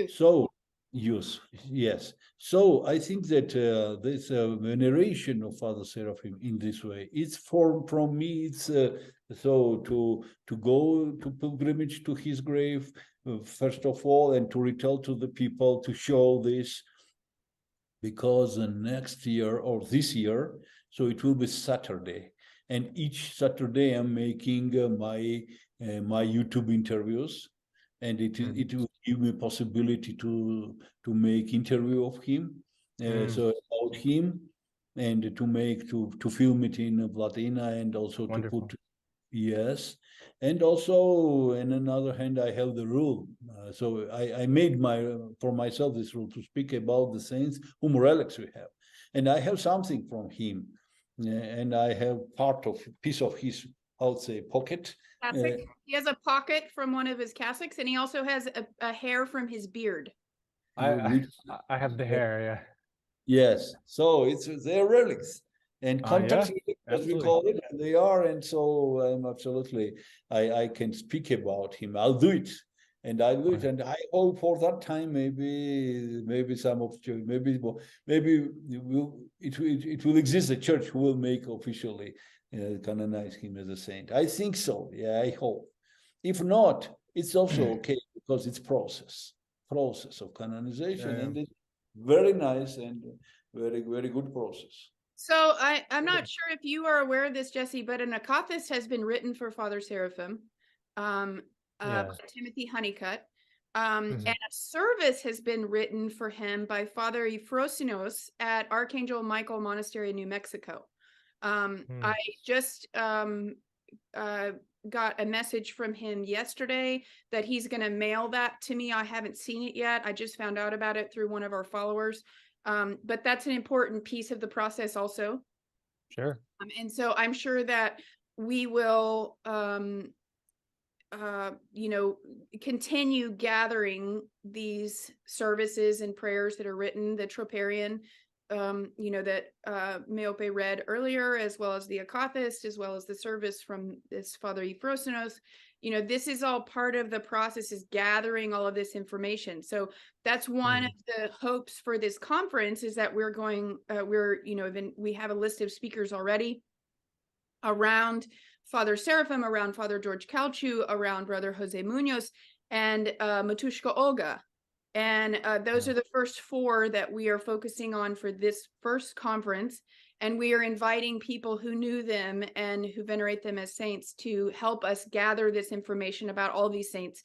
Speaker 2: So youth, yes. So I think that this veneration of Father Seraphim in this way, it's from me, it's so to go to pilgrimage to his grave, first of all, and to retell to the people, to show this, because next year or this year, so it will be Saturday, and each Saturday I'm making my YouTube interviews, and it will give me possibility to make interview of him, so about him, and to film it in Vladina, and also
Speaker 1: Wonderful.
Speaker 2: to put, yes. And also, in another hand, I have the rule. So I made for myself this rule to speak about the saints whom relics we have. And I have something from him. And I have piece of his, I would say, pocket.
Speaker 3: He has a pocket from one of his cassocks, and he also has a hair from his beard.
Speaker 1: I have the hair, yeah.
Speaker 2: Yes. So they're relics. And context, as we call it, they are, and so absolutely, I can speak about him. I'll do it, and I do it, and I hope for that time maybe some of maybe it will exist a church who will make officially canonize him as a saint. I think so. Yeah, I hope. If not, it's also okay, because it's process of canonization, and it's very nice and very good process.
Speaker 3: So I'm not sure if you are aware of this, Jesse, but an AKATHIST has been written for Father Seraphim, Timothy Honeycutt, and a service has been written for him by Father Euphrosinos at Archangel Michael Monastery in New Mexico. I just got a message from him yesterday that he's going to mail that to me. I haven't seen it yet. I just found out about it through one of our followers. But that's an important piece of the process also.
Speaker 1: Sure.
Speaker 3: And so I'm sure that we will, continue gathering these services and prayers that are written, the Troparion, that Meope read earlier, as well as the AKATHIST, as well as the service from this Father Euphrosinos. This is all part of the process, is gathering all of this information. So that's one of the hopes for this conference, is that we have a list of speakers already around Father Seraphim, around Father George Calciu, around Brother Jose Munoz, and Matushka Olga. And those are the first four that we are focusing on for this first conference. And we are inviting people who knew them and who venerate them as saints to help us gather this information about all these saints,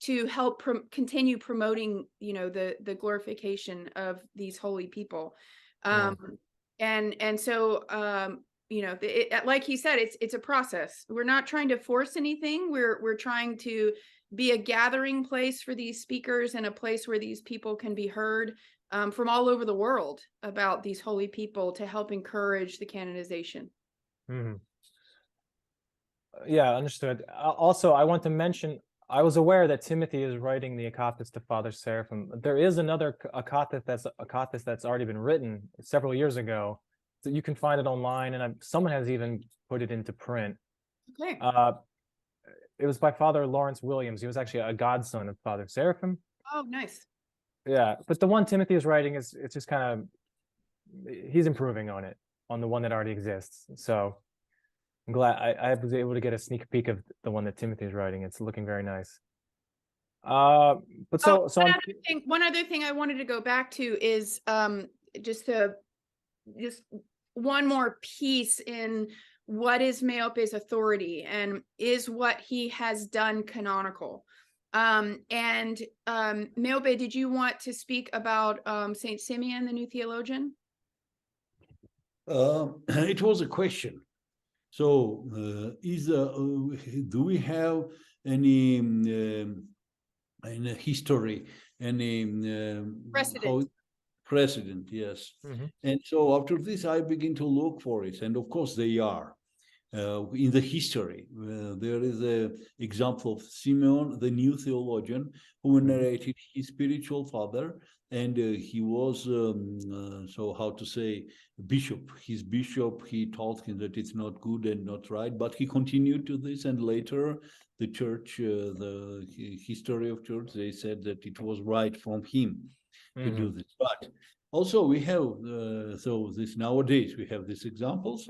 Speaker 3: to help continue promoting, the glorification of these holy people. And so, like he said, it's a process. We're not trying to force anything. We're trying to be a gathering place for these speakers, and a place where these people can be heard from all over the world about these holy people, to help encourage the canonization.
Speaker 1: Yeah, understood. Also, I want to mention, I was aware that Timothy is writing the AKATHIST to Father Seraphim. There is another AKATHIST that's already been written several years ago. So you can find it online, and someone has even put it into print.
Speaker 3: Okay.
Speaker 1: It was by Father Lawrence Williams. He was actually a godson of Father Seraphim.
Speaker 3: Oh, nice.
Speaker 1: Yeah, but the one Timothy is writing it's just kind of, he's improving on it, on the one that already exists. So I'm glad I was able to get a sneak peek of the one that Timothy is writing. It's looking very nice. But
Speaker 3: one other thing I wanted to go back to is just one more piece in what is Meope's authority and is what he has done canonical. Meope, did you want to speak about Saint Simeon, the new theologian?
Speaker 2: It was a question. So, do we have any history, any
Speaker 3: Precedent.
Speaker 2: Precedent? Yes. And so after this, I begin to look for it, and of course they are. In the history, there is an example of Simeon, the new theologian, who venerated his spiritual father, and he was, so how to say, bishop. His bishop, he told him that it's not good and not right, but he continued to this, and later the church, the history of church, they said that it was right from him to do this. But also we have, so this nowadays, we have these examples.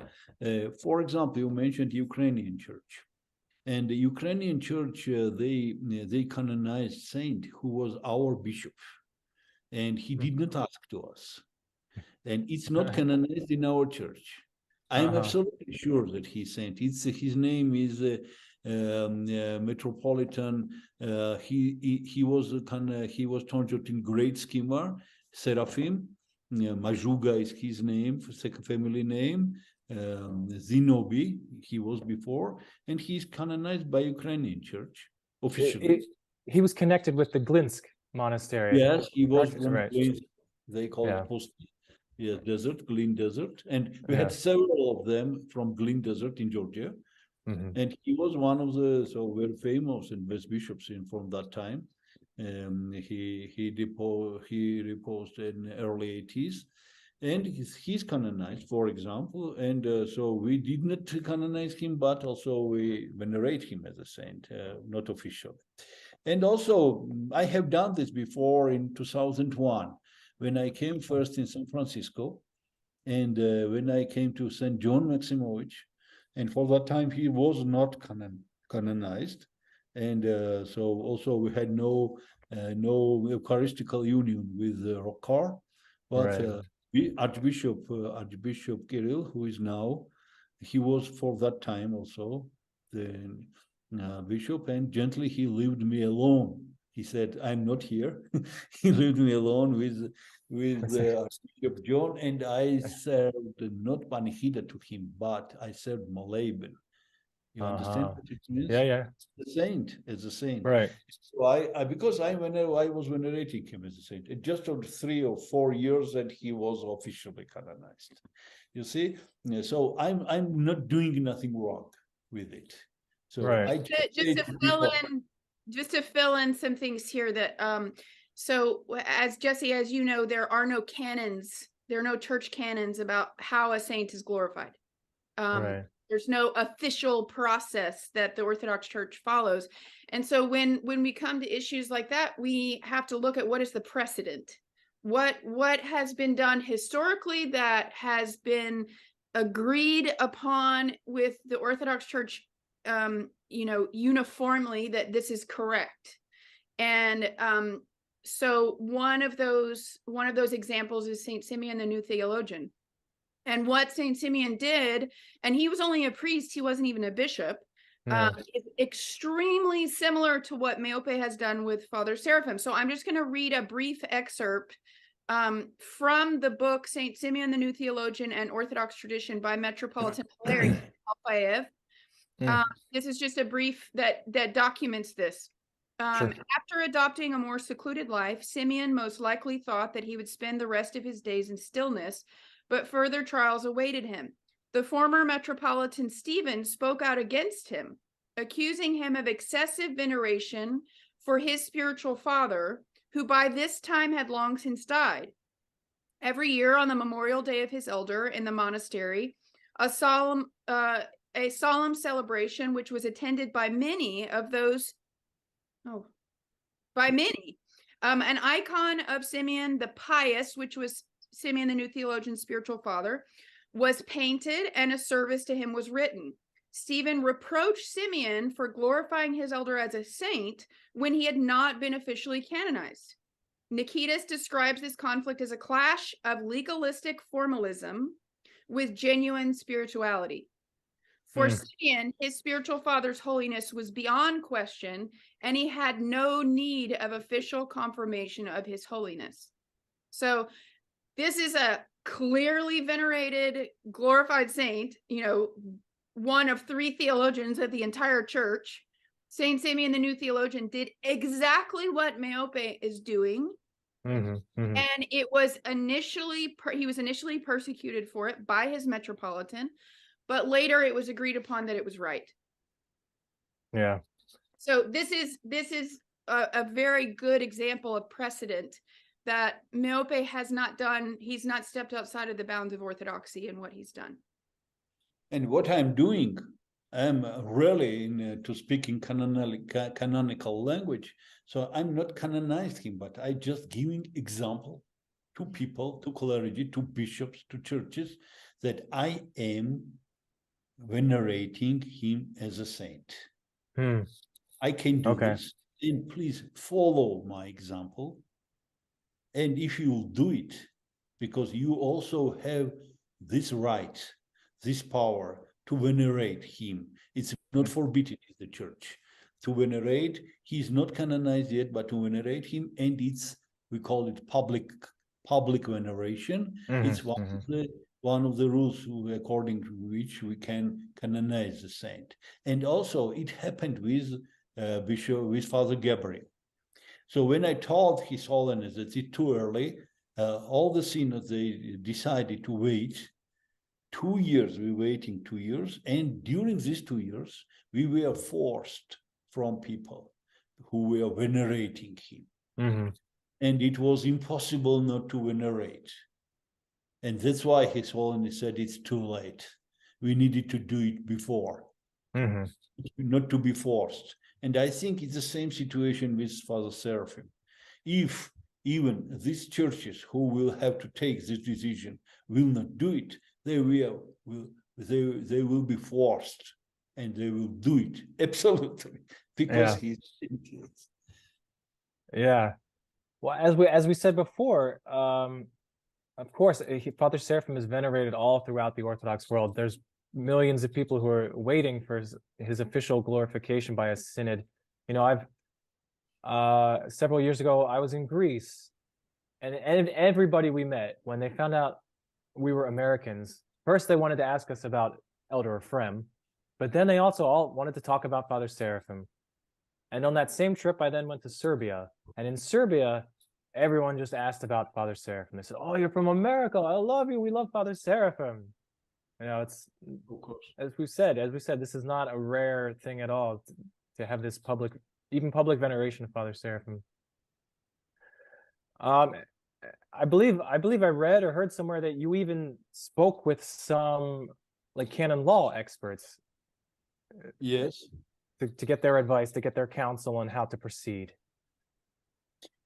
Speaker 2: For example, you mentioned Ukrainian church. And the Ukrainian church, they canonized saint who was our bishop. And he did not ask to us. And it's not canonized in our church. I'm absolutely sure that he's saint. His name is Metropolitan. He was turned in great schemer. Seraphim, Majuga is his name, second family name. Zinobi, he was before, and he's canonized by Ukrainian church officially.
Speaker 1: He was connected with the Glinsk monastery.
Speaker 2: Yes, he was from
Speaker 1: right.
Speaker 2: Glinsk. They call it post desert, Glin Desert, and we had several of them from Glin Desert in Georgia. And he was one of the very famous and best bishops from that time. He reposed in early 80s, and he's canonized, for example. And so we did not canonize him, but also we venerate him as a saint, not official. And also, I have done this before in 2001, when I came first in San Francisco, and when I came to St. John Maximovich, and for that time he was not canonized, and so also we had no Eucharistical union with Rokar, but Archbishop Kirill, who is now, he was for that time also the bishop, and gently he left me alone. He said, "I'm not here." He left me alone with Archbishop John, and I served not panihida to him, but I served Maleben. You understand what it means?
Speaker 1: Yeah.
Speaker 2: As a saint.
Speaker 1: Right.
Speaker 2: So because I was venerating him as a saint. It just took 3 or 4 years that he was officially canonized. You see? So I'm not doing nothing wrong with it. So
Speaker 3: just to fill in some things here that so as Jesse, as you know, there are no canons, there are no church canons about how a saint is glorified. There's no official process that the Orthodox Church follows. And so when we come to issues like that, we have to look at what is the precedent. What has been done historically that has been agreed upon with the Orthodox Church, uniformly, that this is correct. And so one of those examples is Saint Simeon, the new theologian. And what Saint Simeon did, and he was only a priest, he wasn't even a bishop, is extremely similar to what Meope has done with Father Seraphim. So I'm just going to read a brief excerpt from the book Saint Simeon, the New Theologian and Orthodox Tradition by Metropolitan SYSOEV. This is just a brief that documents this. After adopting a more secluded life, Simeon most likely thought that he would spend the rest of his days in stillness, but further trials awaited him. The former Metropolitan Stephen spoke out against him, accusing him of excessive veneration for his spiritual father, who by this time had long since died. Every year on the memorial day of his elder in the monastery, a solemn celebration, which was attended by many of those, an icon of Simeon the Pious, which was Simeon the new theologian's spiritual father, was painted, and a service to him was written. Stephen reproached Simeon for glorifying his elder as a saint when he had not been officially canonized. Nikitas describes this conflict as a clash of legalistic formalism with genuine spirituality. For Simeon, his spiritual father's holiness was beyond question, and he had no need of official confirmation of his holiness. So this is a clearly venerated, glorified saint, you know, one of 3 theologians of the entire church. Saint Simeon, the new theologian, did exactly what Meope is doing. And it was initially, he was initially persecuted for it by his Metropolitan, but later it was agreed upon that it was right.
Speaker 1: Yeah.
Speaker 3: So this is a very good example of precedent that Meope has not done. He's not stepped outside of the bounds of orthodoxy in what he's done.
Speaker 2: And what I'm doing, I'm really to speak in canonical language. So I'm not canonized him, but I just giving example to people, to clergy, to bishops, to churches, that I am venerating him as a saint. I can do this. And please follow my example. And if you do it, because you also have this right, this power to venerate him. It's not forbidden in the church to venerate. He's not canonized yet, but to venerate him, and it's, we call it public veneration. It's one of the rules according to which we can canonize the saint. And also it happened with Father Gabriel. So when I told His Holiness that it's too early, all the synods, they decided to wait 2 years. We're waiting 2 years. And during these 2 years, we were forced from people who were venerating him. And it was impossible not to venerate. And that's why His Holiness said it's too late. We needed to do it before, not to be forced. And I think it's the same situation with Father Seraphim. If even these churches who will have to take this decision will not do it, they will be forced, and they will do it absolutely because he's influenced.
Speaker 1: Yeah. Well, as we said before, of course, Father Seraphim is venerated all throughout the Orthodox world. There's millions of people who are waiting for his official glorification by a synod. You know, I've several years ago, I was in Greece, and everybody we met, when they found out we were Americans, first they wanted to ask us about Elder Ephraim, but then they also all wanted to talk about Father Seraphim. And on that same trip, I then went to Serbia, and in Serbia, everyone just asked about Father Seraphim. They said, "Oh, you're from America. I love you. We love Father Seraphim." You know, it's,
Speaker 2: of course,
Speaker 1: as we said, this is not a rare thing at all to have this public veneration of Father Seraphim. I believe I read or heard somewhere that you even spoke with some like canon law experts.
Speaker 2: Yes.
Speaker 1: To get their advice, to get their counsel on how to proceed.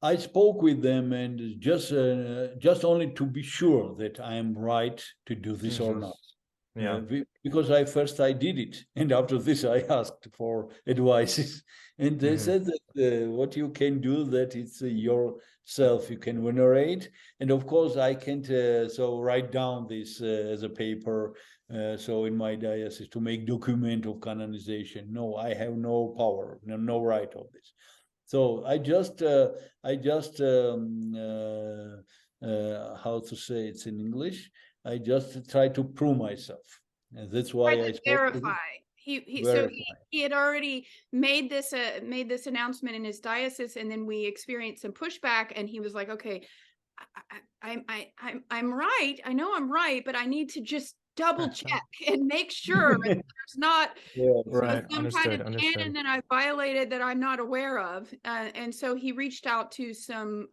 Speaker 2: I spoke with them, and just only to be sure that I am right to do this or not.
Speaker 1: Yeah.
Speaker 2: Because I did it, and after this I asked for advices, and they said that what you can do, that it's yourself you can venerate, and of course I can't so write down this as a paper, so in my diocese to make document of canonization. No, I have no power, no right of this. So I just how to say it's in English, I just try to prove myself, and that's why I
Speaker 3: verify. He had already made this announcement in his diocese, and then we experienced some pushback, and he was like, "Okay, I'm right. I know I'm right, but I need to just double check and make sure there's not some kind of canon that I violated that I'm not aware of." And so he reached out to some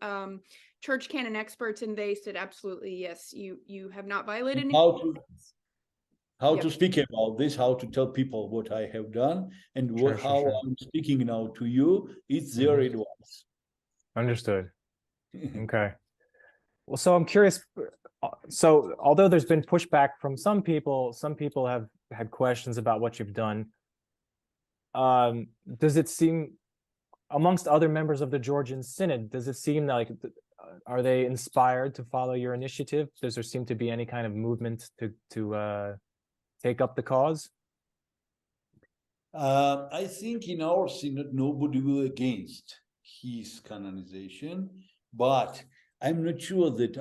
Speaker 3: church canon experts, and they said, "Absolutely, yes, you have not violated anything."
Speaker 2: How to speak about this, how to tell people what I have done, and how I'm speaking now to you. It's their advice.
Speaker 1: Understood. Okay. Well, so I'm curious. So although there's been pushback from some people have had questions about what you've done. Does it seem, amongst other members of the Georgian Synod, does it seem like are they inspired to follow your initiative? Does there seem to be any kind of movement to take up the cause?
Speaker 2: I think in our synod, nobody will against his canonization, but I'm not sure that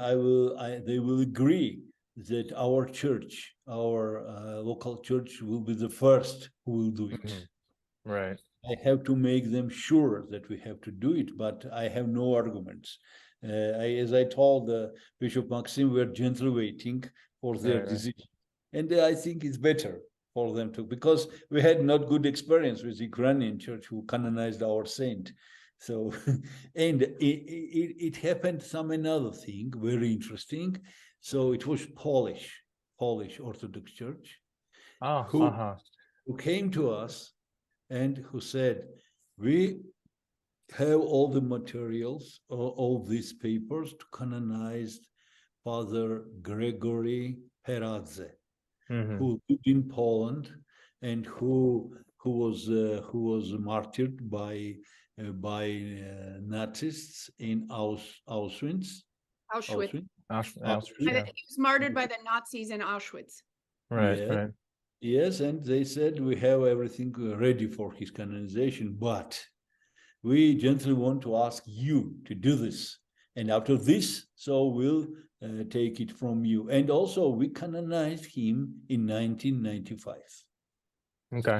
Speaker 2: they will agree that our church, our local church, will be the first who will do it.
Speaker 1: Mm-hmm. Right.
Speaker 2: I have to make them sure that we have to do it, but I have no arguments. As I told Bishop Maxim, we're gently waiting for their decision. And I think it's better for them to, because we had not good experience with the Ukrainian church who canonized our saint. So, and it happened some another thing, very interesting. So it was Polish Orthodox Church who came to us and who said, we have all the materials, all these papers to canonize Father Gregory Peradze, who lived in Poland and who was martyred by Nazis in Auschwitz.
Speaker 3: He was martyred by the Nazis in Auschwitz.
Speaker 1: Right,
Speaker 2: yes.
Speaker 1: right.
Speaker 2: Yes, and they said we have everything ready for his canonization, but we gently want to ask you to do this. And after this, so we'll take it from you. And also, we canonized him in 1995.
Speaker 1: Okay.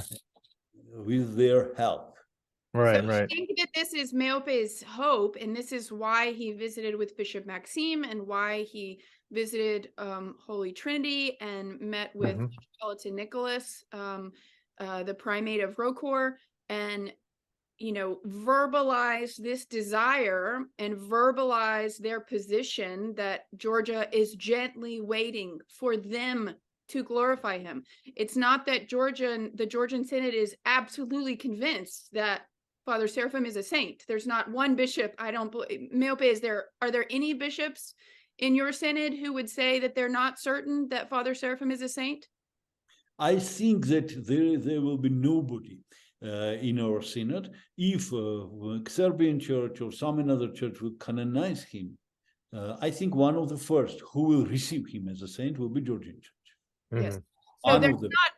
Speaker 2: With their help.
Speaker 1: Right,
Speaker 3: so
Speaker 1: right.
Speaker 3: I think that this is Meope's hope, and this is why he visited with Bishop Maxime and why he visited Holy Trinity and met with Metropolitan Nicholas, the primate of Rokor, and verbalize this desire and verbalize their position that Georgia is gently waiting for them to glorify him. It's not that the Georgian Synod is absolutely convinced that Father Seraphim is a saint. There's not one bishop. I don't believe. Meope, are there any bishops in your synod who would say that they're not certain that Father Seraphim is a saint?
Speaker 2: I think that there will be nobody in our synod if Serbian church or some another church will canonize him. I think one of the first who will receive him as a saint will be Georgian church.
Speaker 3: Yes. So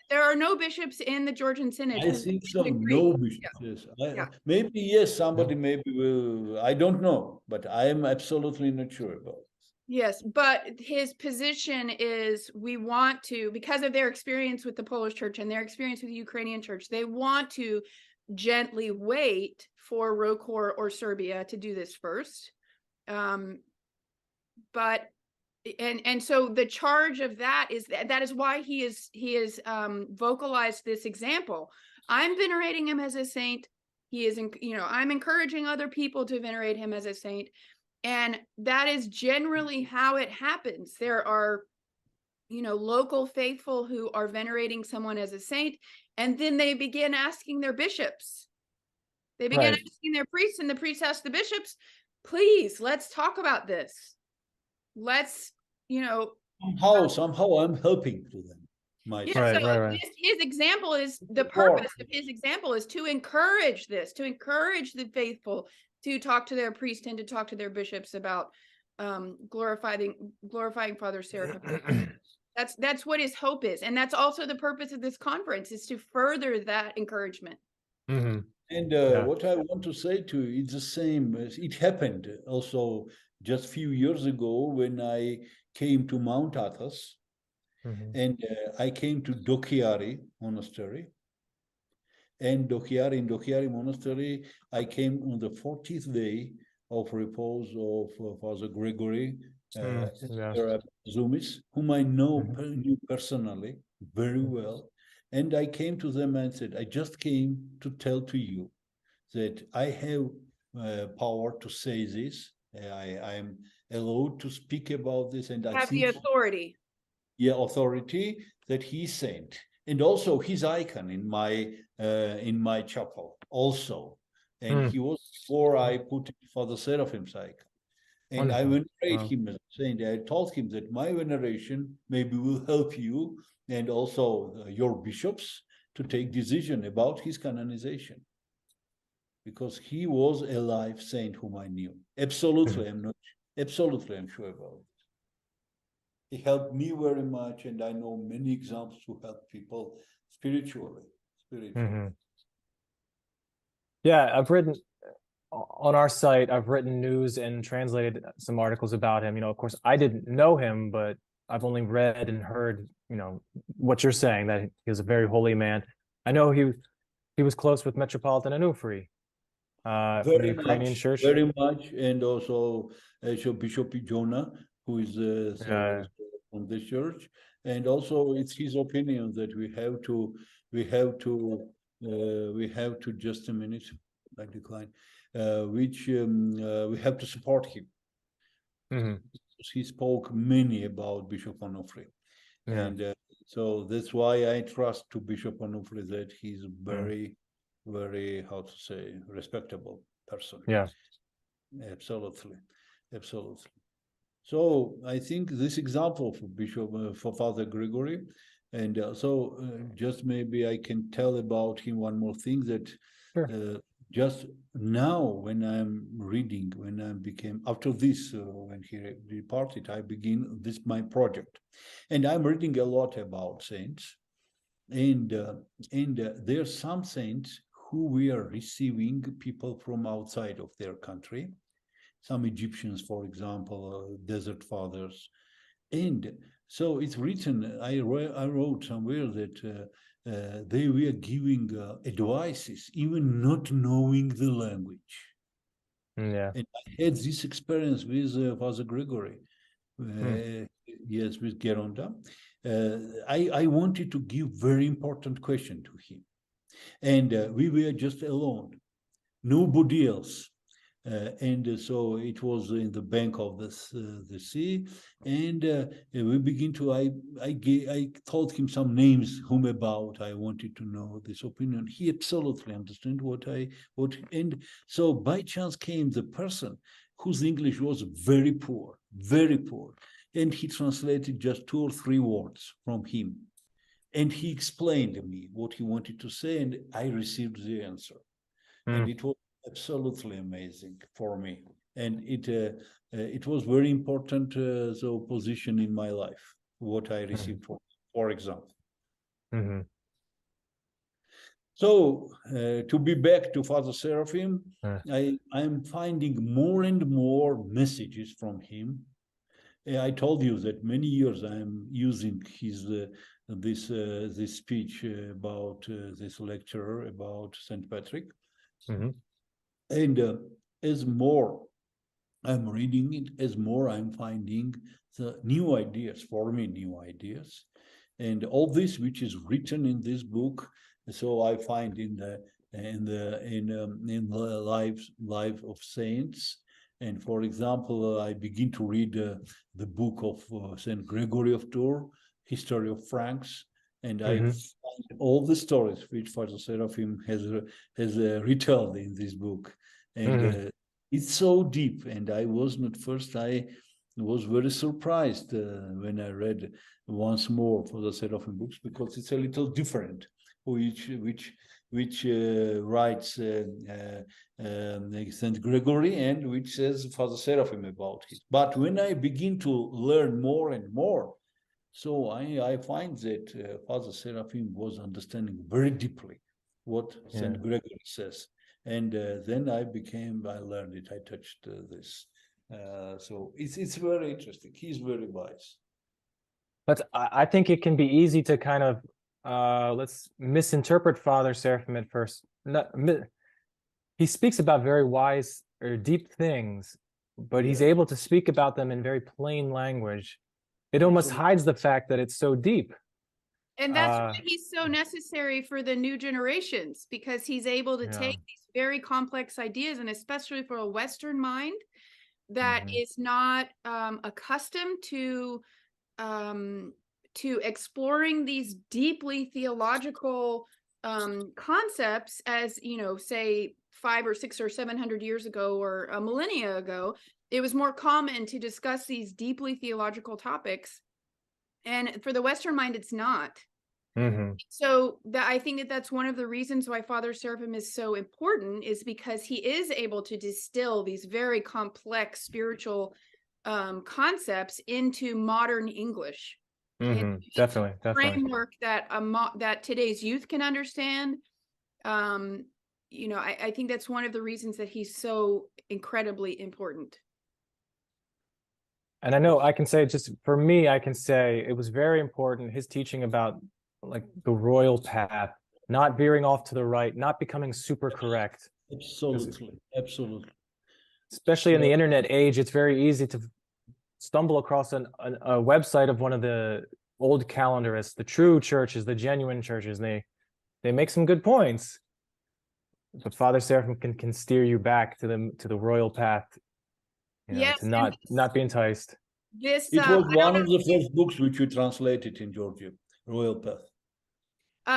Speaker 3: there are no bishops in the Georgian Synod.
Speaker 2: I think so. No bishops. Yes. Maybe yes. Somebody maybe will. I don't know, but I am absolutely not sure about it.
Speaker 3: Yes, but his position is we want to, because of their experience with the Polish church and their experience with the Ukrainian church, they want to gently wait for Rokor or Serbia to do this first. But so the charge of that is why he is vocalized this example. I'm venerating him as a saint. He is, I'm encouraging other people to venerate him as a saint. And that is generally how it happens. There are, local faithful who are venerating someone as a saint, and then they begin asking their bishops. They begin asking their priests, and the priests ask the bishops, please, let's talk about this. Let's,
Speaker 2: Somehow I'm helping to them.
Speaker 3: His example is the purpose of his example is to encourage this, to encourage the faithful to talk to their priest and to talk to their bishops about glorifying Father Seraphim. That's what his hope is, and that's also the purpose of this conference, is to further that encouragement.
Speaker 2: And what I want to say to you, it's the same. It happened also just a few years ago when I came to Mount Athos, and I came to Dokiari Monastery. And in Dokiari Monastery, I came on the 40th day of repose of Father Gregory Zumis, whom I knew personally very well. And I came to them and said, I just came to tell to you that I have power to say this. I'm allowed to speak about this, and I
Speaker 3: have
Speaker 2: think
Speaker 3: the authority.
Speaker 2: Authority that he sent, and also his icon in my chapel also. And he was before I put Father Seraphim's icon. And I venerate him as a saint. I told him that my veneration maybe will help you and also your bishops to take decision about his canonization, because he was a live saint whom I knew. Absolutely, I'm not Absolutely, I'm sure about it. He helped me very much, and I know many examples who help people spiritually.
Speaker 1: Mhm. Yeah, I've written on our site, I've written news and translated some articles about him. Of course, I didn't know him, but I've only read and heard, what you're saying, that he was a very holy man. I know he was close with Metropolitan Onufri from the Ukrainian church.
Speaker 2: Very much, and also Bishop Jonah, who is from this church, and also it's his opinion that we have to just a minute, I decline, which we have to support him.
Speaker 1: Mhm.
Speaker 2: He spoke many about Bishop Onufri, and so that's why I trust to Bishop Onufri that he's very, very, how to say, respectable person.
Speaker 1: Yeah.
Speaker 2: Absolutely. So I think this example for for Father Gregory, and just maybe I can tell about him one more thing, that just now when I'm reading, when I became, after this, when he departed, I begin my project, and I'm reading a lot about saints, and there are some saints who we are receiving people from outside of their country, some Egyptians, for example, desert fathers. And so it's written, I wrote somewhere that they were giving advices, even not knowing the language.
Speaker 1: Yeah.
Speaker 2: And I had this experience with Father Gregory, yes, with Geronda. I wanted to give very important question to him. And we were just alone, nobody else. And so it was in the bank of the sea, and we begin to. I told him some names, whom about I wanted to know this opinion. He absolutely understood and so by chance came the person whose English was very poor, and he translated just 2 or 3 words from him, and he explained to me what he wanted to say, and I received the answer, and it was absolutely amazing for me, and it was very important position in my life, what I received for example. So to be back to Father Seraphim, I'm finding more and more messages from him. I told you that many years I'm using his this speech about this lecture about St. Patrick. And as more I'm reading it, as more I'm finding the new ideas, for me, new ideas. And all this which is written in this book, so I find in the life of saints. And for example, I begin to read the book of Saint Gregory of Tours, History of Franks, and I find all the stories which Father Seraphim has retold in this book, and it's so deep. And I was very surprised when I read once more Father Seraphim books, because it's a little different, which writes Saint Gregory, and which says Father Seraphim about it. But when I begin to learn more and more, so I find that Father Seraphim was understanding very deeply what Saint Gregory says, and then I learned it. I touched this. So it's very interesting. He's very wise.
Speaker 1: But I think it can be easy to kind of let's misinterpret Father Seraphim at first. He speaks about very wise or deep things, but he's able to speak about them in very plain language. It almost hides the fact that it's so deep.
Speaker 3: And that's why he's so necessary for the new generations, because he's able to take these very complex ideas, and especially for a Western mind that is not accustomed to exploring these deeply theological concepts, as say 500 or 600 or 700 years ago, or a millennia ago. It was more common to discuss these deeply theological topics, and for the Western mind, it's not. So I think that's one of the reasons why Father Seraphim is so important, is because he is able to distill these very complex spiritual concepts into modern English.
Speaker 1: Definitely, definitely.
Speaker 3: Framework that that today's youth can understand. You know, I think that's one of the reasons that he's so incredibly important.
Speaker 1: And I know I can say, just for me, I can say it was very important, his teaching about like the royal path, not veering off to the right, not becoming super correct.
Speaker 2: Absolutely, absolutely.
Speaker 1: Especially in the internet age, it's very easy to stumble across a website of one of the old calendarists, the true churches, the genuine churches, and they make some good points. But Father Seraphim can steer you back to the royal path, you know,
Speaker 3: Yes,
Speaker 1: to not be enticed.
Speaker 3: This
Speaker 2: It was one of the first books which we translated in Georgia, Royal Path.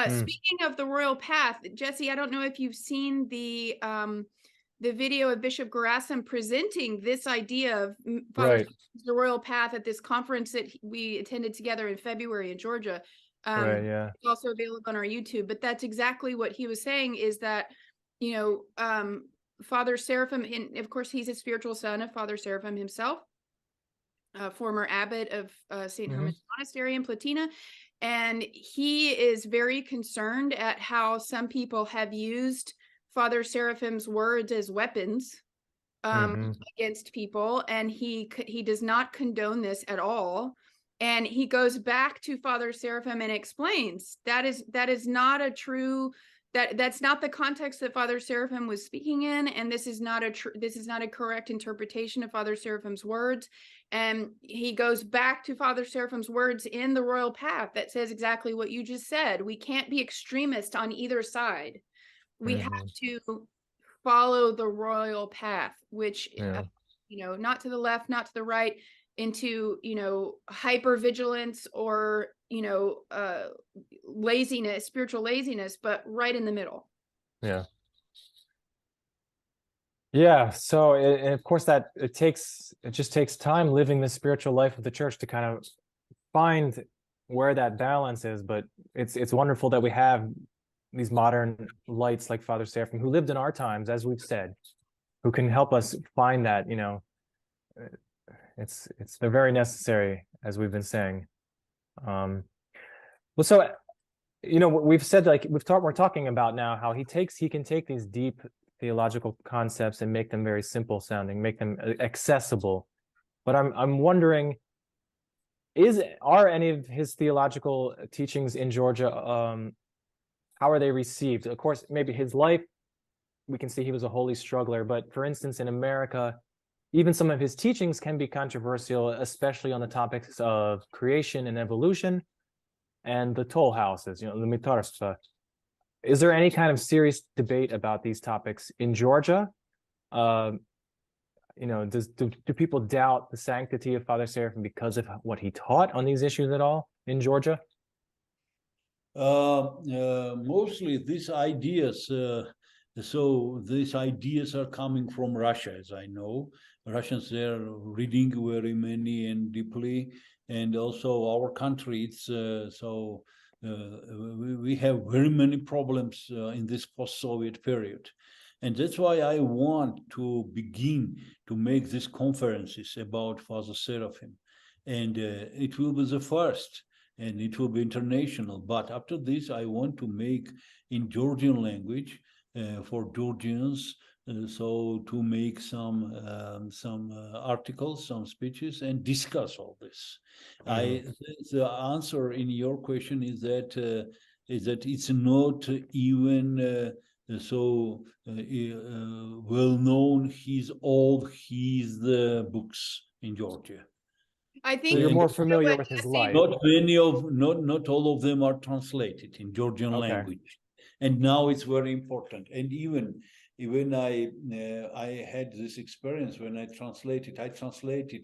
Speaker 3: Speaking of the royal path, Jesse, I don't know if you've seen the video of Bishop Gerasim presenting this idea of
Speaker 1: Right.
Speaker 3: the royal path at this conference that we attended together in February in Georgia.
Speaker 1: Right, yeah.
Speaker 3: It's also available on our YouTube, but that's exactly what he was saying, is that, you know, Father Seraphim, and of course he's a spiritual son of Father Seraphim himself, former abbot of St. Herman's Monastery in Platina. And he is very concerned at how some people have used Father Seraphim's words as weapons against people, and he does not condone this at all. And he goes back to Father Seraphim and explains that is not a true, that's not the context that Father Seraphim was speaking in, and this is not a correct interpretation of Father Seraphim's words. And he goes back to Father Seraphim's words in the Royal Path that says exactly what you just said. We can't be extremist on either side. We have to follow the royal path, which, you know, not to the left, not to the right, into, you know, hypervigilance or, you know, laziness, spiritual laziness, but right in the middle.
Speaker 1: Yeah. Yeah, so and of course that it just takes time living the spiritual life of the church to kind of find where that balance is. But it's wonderful that we have these modern lights like Father Seraphim, who lived in our times, as we've said, who can help us find that. You know, they're very necessary, as we've been saying. Well, so you know, we've said, like we're talking about now how he can take these deep theological concepts and make them very simple sounding, make them accessible. But I'm wondering, are any of his theological teachings in Georgia, how are they received? Of course, maybe his life, we can see he was a holy struggler, but for instance, in America, even some of his teachings can be controversial, especially on the topics of creation and evolution and the toll houses, you know, the mitarstva. Is there any kind of serious debate about these topics in Georgia? You know, do people doubt the sanctity of Father Seraphim because of what he taught on these issues at all in Georgia?
Speaker 2: Mostly these ideas, so these ideas are coming from Russia, as I know. Russians, they're reading very many and deeply, and also our country, we have very many problems in this post-Soviet period. And that's why I want to begin to make these conferences about Father Seraphim. And it will be the first, and it will be international. But after this, I want to make in Georgian language for Georgians, so to make some articles, some speeches, and discuss all this. The answer in your question is that it's not even so well known. All his books in Georgia.
Speaker 3: I think
Speaker 1: so you're more familiar with his life.
Speaker 2: Not all of them are translated in Georgian language, and now it's very important. And even I had this experience when I translated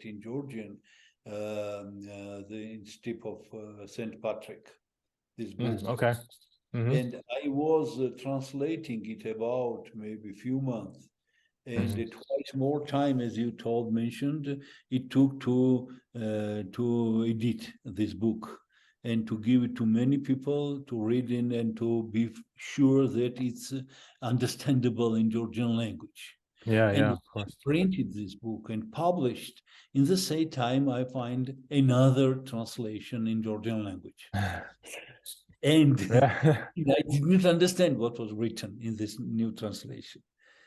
Speaker 2: in Georgian the Step of Saint Patrick, this book. And I was translating it about maybe a few months. And twice more time, as you mentioned, it took to edit this book and to give it to many people to read and to be sure that it's understandable in Georgian language.
Speaker 1: Yeah,
Speaker 2: And
Speaker 1: yeah,
Speaker 2: when
Speaker 1: of
Speaker 2: I
Speaker 1: course.
Speaker 2: printed this book and published, in the same time, I find another translation in Georgian language. And
Speaker 1: Yeah.
Speaker 2: I didn't understand what was written in this new translation.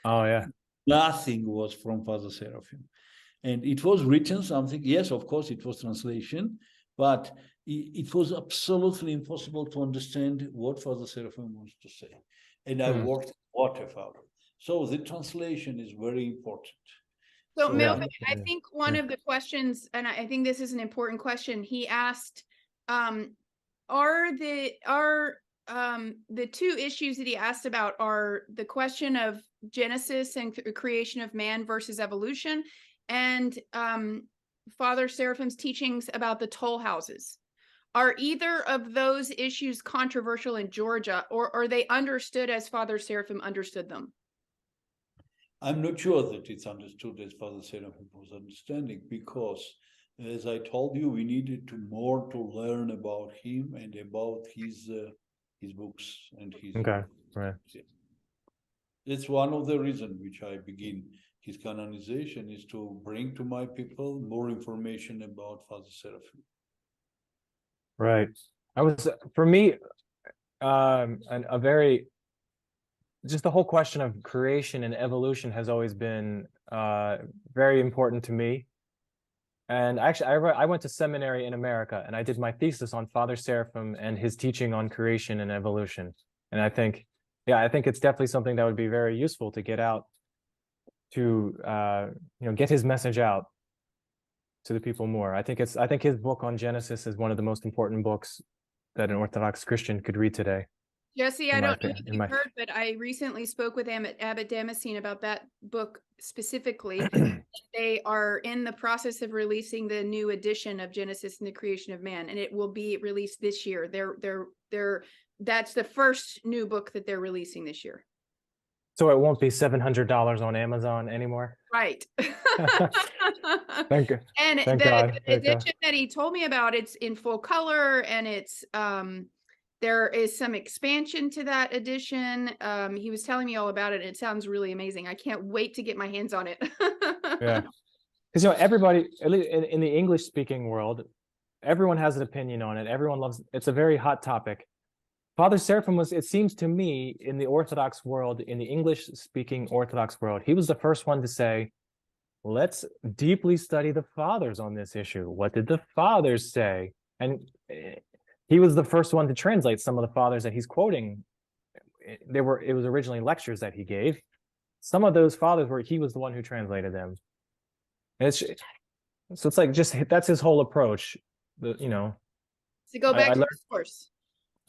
Speaker 1: Oh, yeah.
Speaker 2: Nothing was from Father Seraphim. And it was written something, yes, of course, it was translation, but it was absolutely impossible to understand what Father Seraphim wants to say. And I worked waterfowl. So the translation is very important.
Speaker 3: So,
Speaker 2: So,
Speaker 3: Milton,
Speaker 1: Yeah.
Speaker 3: I think one of the questions, and I think this is an important question, he asked, are the two issues that he asked about are the question of Genesis and creation of man versus evolution, and Father Seraphim's teachings about the toll houses. Are either of those issues controversial in Georgia, or are they understood as Father Seraphim understood them?
Speaker 2: I'm not sure that it's understood as Father Seraphim was understanding, because, as I told you, we needed more to learn about him and about his books and his.
Speaker 1: Okay, right.
Speaker 2: That's one of the reasons which I begin his canonization, is to bring to my people more information about Father Seraphim.
Speaker 1: Right. For me, just the whole question of creation and evolution has always been very important to me. And actually, I went to seminary in America, and I did my thesis on Father Seraphim and his teaching on creation and evolution. And I think it's definitely something that would be very useful to get out to, get his message out to the people more. I think his book on Genesis is one of the most important books that an Orthodox Christian could read today.
Speaker 3: Jesse, I don't know if you've heard, but I recently spoke with Abbot Damascene about that book specifically. They are in the process of releasing the new edition of Genesis and the Creation of Man, and it will be released this year. That's the first new book that they're releasing this year.
Speaker 1: So it won't be $700 on Amazon anymore.
Speaker 3: Right.
Speaker 1: Thank you.
Speaker 3: And
Speaker 1: Thank
Speaker 3: the
Speaker 1: God.
Speaker 3: edition that he told me about, it's in full color, and it's there is some expansion to that edition. He was telling me all about it, and it sounds really amazing. I can't wait to get my hands on it.
Speaker 1: Yeah, because everybody, at least in the English speaking world, everyone has an opinion on it. Everyone loves it's a very hot topic. Father Seraphim was, it seems to me, in the Orthodox world, in the English speaking Orthodox world, he was the first one to say, let's deeply study the fathers on this issue. What did the fathers say? And he was the first one to translate some of the fathers that he's quoting. It was originally lectures that he gave. Some of those fathers he was the one who translated them. And so it's like, that's his whole approach.
Speaker 3: To go back to the source.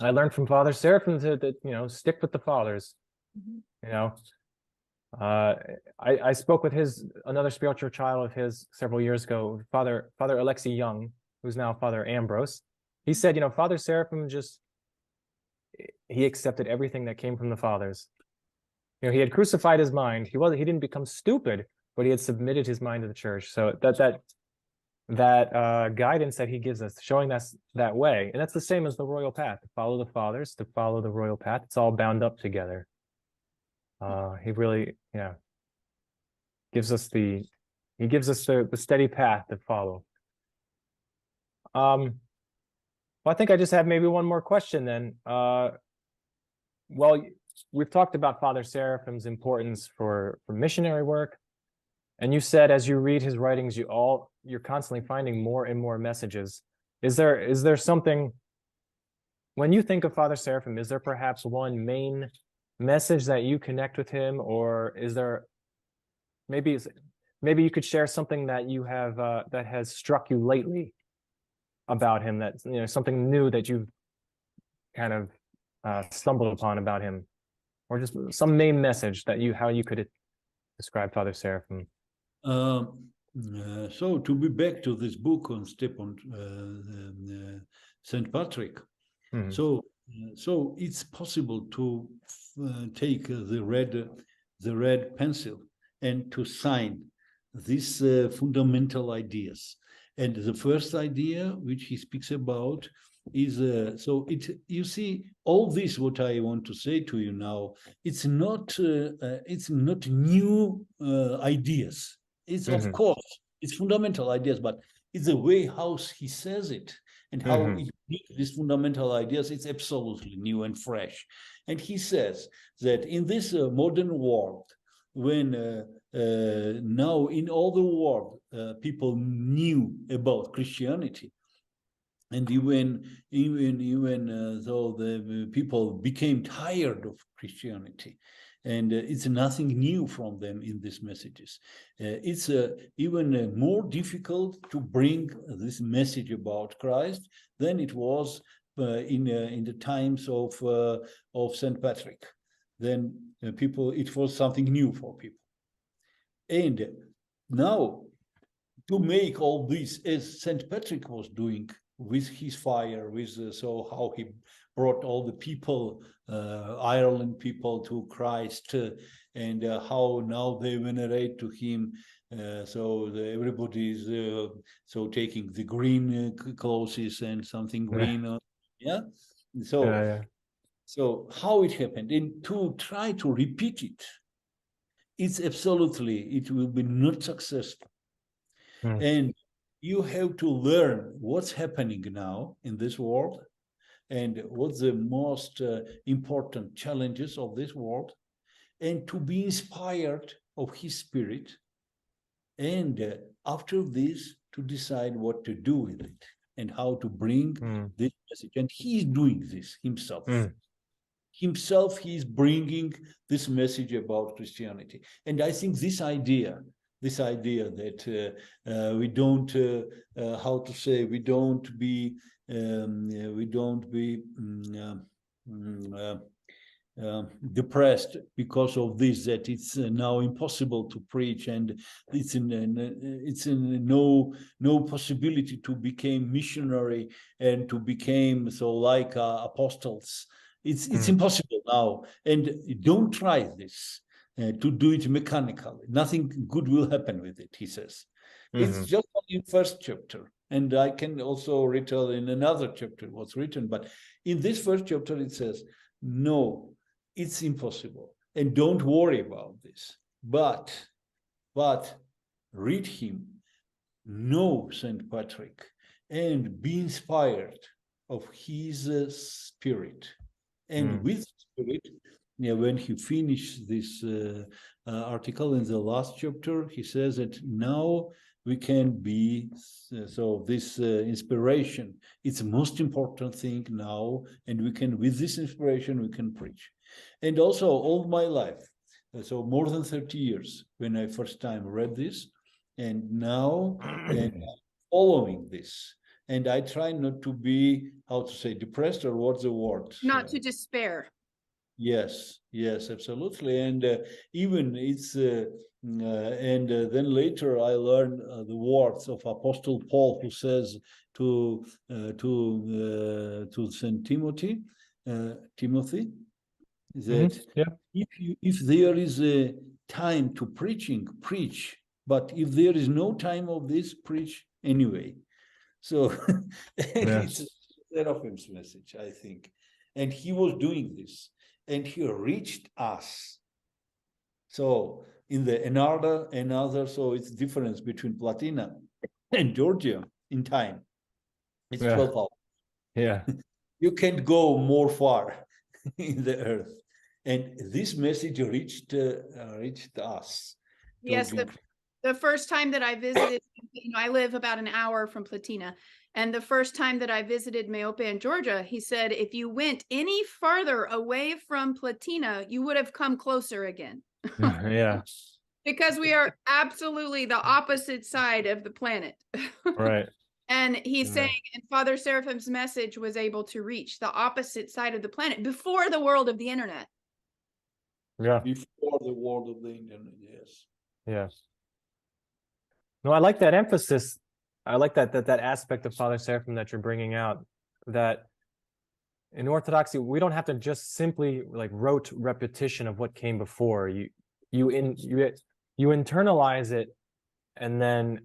Speaker 1: I learned from Father Seraphim to stick with the fathers. I spoke with another spiritual child of his several years ago, Father Alexei Young, who's now Father Ambrose. He said, Father Seraphim he accepted everything that came from the fathers. He had crucified his mind. He didn't become stupid, but he had submitted his mind to the church. So that guidance that he gives us, showing us that way, and that's the same as the royal path, to follow the fathers, to follow the royal path. It's all bound up together. He really, gives us the steady path to follow. Well, I think I just have maybe one more question then. Well, we've talked about Father Seraphim's importance for missionary work, and you said as you read his writings, you're constantly finding more and more messages. Is there something, when you think of Father Seraphim, is there perhaps one main message that you connect with him, or is there maybe you could share something that you have that has struck you lately about him, that something new that you've kind of stumbled upon about him, or just some main message that how you could describe Father Seraphim?
Speaker 2: So to be back to this book on St. Patrick, so it's possible to take the red pencil and to sign these fundamental ideas. And the first idea which he speaks about is so it, you see, all this what I want to say to you now, it's not new ideas. It's of course it's fundamental ideas, but it's the way how he says it and how it these fundamental ideas. It's absolutely new and fresh. And he says that in this modern world, when now in all the world people knew about Christianity, and even though the people became tired of Christianity, and it's nothing new from them in these messages. It's even more difficult to bring this message about Christ than it was in the times of Saint Patrick. Then people, it was something new for people. And now, to make all this as Saint Patrick was doing, with his fire, with so how he brought all the people, Ireland people, to Christ, and how now they venerate to him. So everybody is so taking the green clothes and something green, yeah. So so how it happened, and to try to repeat it, it's absolutely, it will be not successful. And you have to learn what's happening now in this world and what's the most important challenges of this world, and to be inspired of his spirit, and after this to decide what to do with it and how to bring this message. And he's doing this himself. Himself, he's bringing this message about Christianity. And I think this idea that we don't, how to say, we don't be depressed because of this, that it's now impossible to preach, and it's in no possibility to become missionary and to become so like apostles. It's impossible now, and don't try this. To do it mechanically. Nothing good will happen with it, he says. It's just in first chapter. And I can also retell in another chapter what's written. But in this first chapter, it says, no, it's impossible. And don't worry about this. But read him, know St. Patrick, and be inspired of his spirit. And with spirit, when he finished this article in the last chapter, he says that now we can be, so this inspiration, it's the most important thing now, and we can, with this inspiration, we can preach. And also all my life, so more than 30 years, when I first time read this, and now and following this. And I try not to be, how to say, depressed, or what's the word?
Speaker 3: Not to despair.
Speaker 2: Yes, absolutely. And even it's, and then later I learned the words of Apostle Paul, who says to Saint Timothy, that if there is a time to preaching, preach. But if there is no time of this, preach anyway. So it's Seraphim's message, I think. And he was doing this. And he reached us. So in the another, so it's difference between Platina and Georgia in time. It's 12 hours.
Speaker 1: Yeah.
Speaker 2: You can't go more far in the earth. And this message reached us.
Speaker 3: Yes, the first time that I visited, I live about an hour from Platina. And the first time that I visited Meope in Georgia, he said, if you went any farther away from Platina, you would have come closer again.
Speaker 1: Yeah.
Speaker 3: Because we are absolutely the opposite side of the planet.
Speaker 1: Right.
Speaker 3: And he's saying, and Father Seraphim's message was able to reach the opposite side of the planet before the world of the internet.
Speaker 1: Yeah.
Speaker 2: Before the world of the internet, yes.
Speaker 1: Yes. No, I like that emphasis. I like that aspect of Father Seraphim that you're bringing out, that in Orthodoxy, we don't have to just simply like rote repetition of what came before. You internalize it and then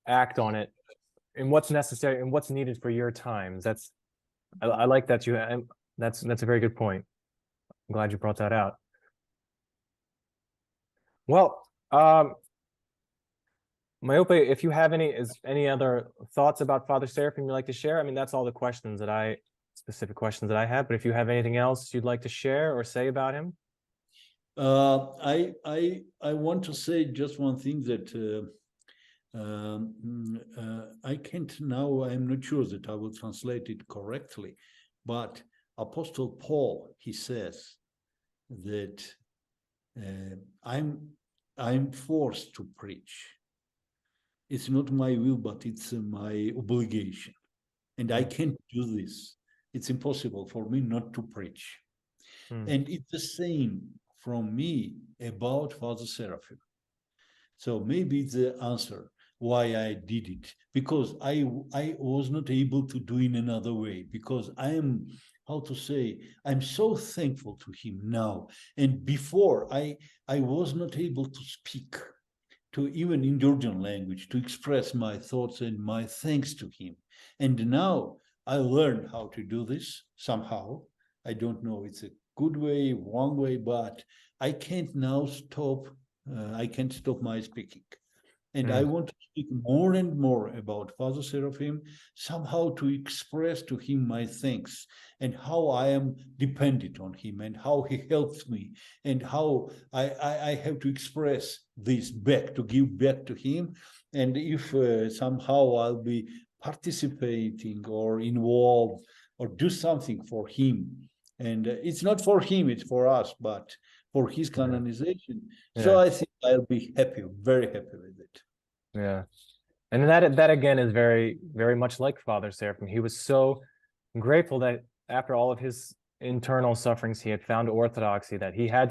Speaker 1: act on it in what's necessary and what's needed for your times. I like that that's a very good point. I'm glad you brought that out. Well, Myope, if you have any other thoughts about Father Seraphim you'd like to share, I mean, that's all the questions that specific questions that I have, but if you have anything else you'd like to share or say about him.
Speaker 2: I want to say just one thing that I can't now, I'm not sure that I will translate it correctly, but Apostle Paul, he says that I'm forced to preach. It's not my will, but it's my obligation. And I can't do this. It's impossible for me not to preach. And it's the same from me about Father Seraphim. So maybe the answer why I did it, because I was not able to do in another way, because I am, how to say, I'm so thankful to him now. And before I was not able to speak to even in Georgian language, to express my thoughts and my thanks to him. And now I learned how to do this somehow. I don't know, it's a good way, wrong way, but I can't now stop. I can't stop my speaking. And I want to speak more and more about Father Seraphim, somehow to express to him my thanks and how I am dependent on him and how he helps me and how I have to express this back, to give back to him. And if somehow I'll be participating or involved or do something for him, and it's not for him, it's for us, but for his canonization. So I think I'll be happy, very happy with it.
Speaker 1: Yeah. And that again is very, very much like Father Seraphim. He was so grateful that after all of his internal sufferings, he had found orthodoxy, that he had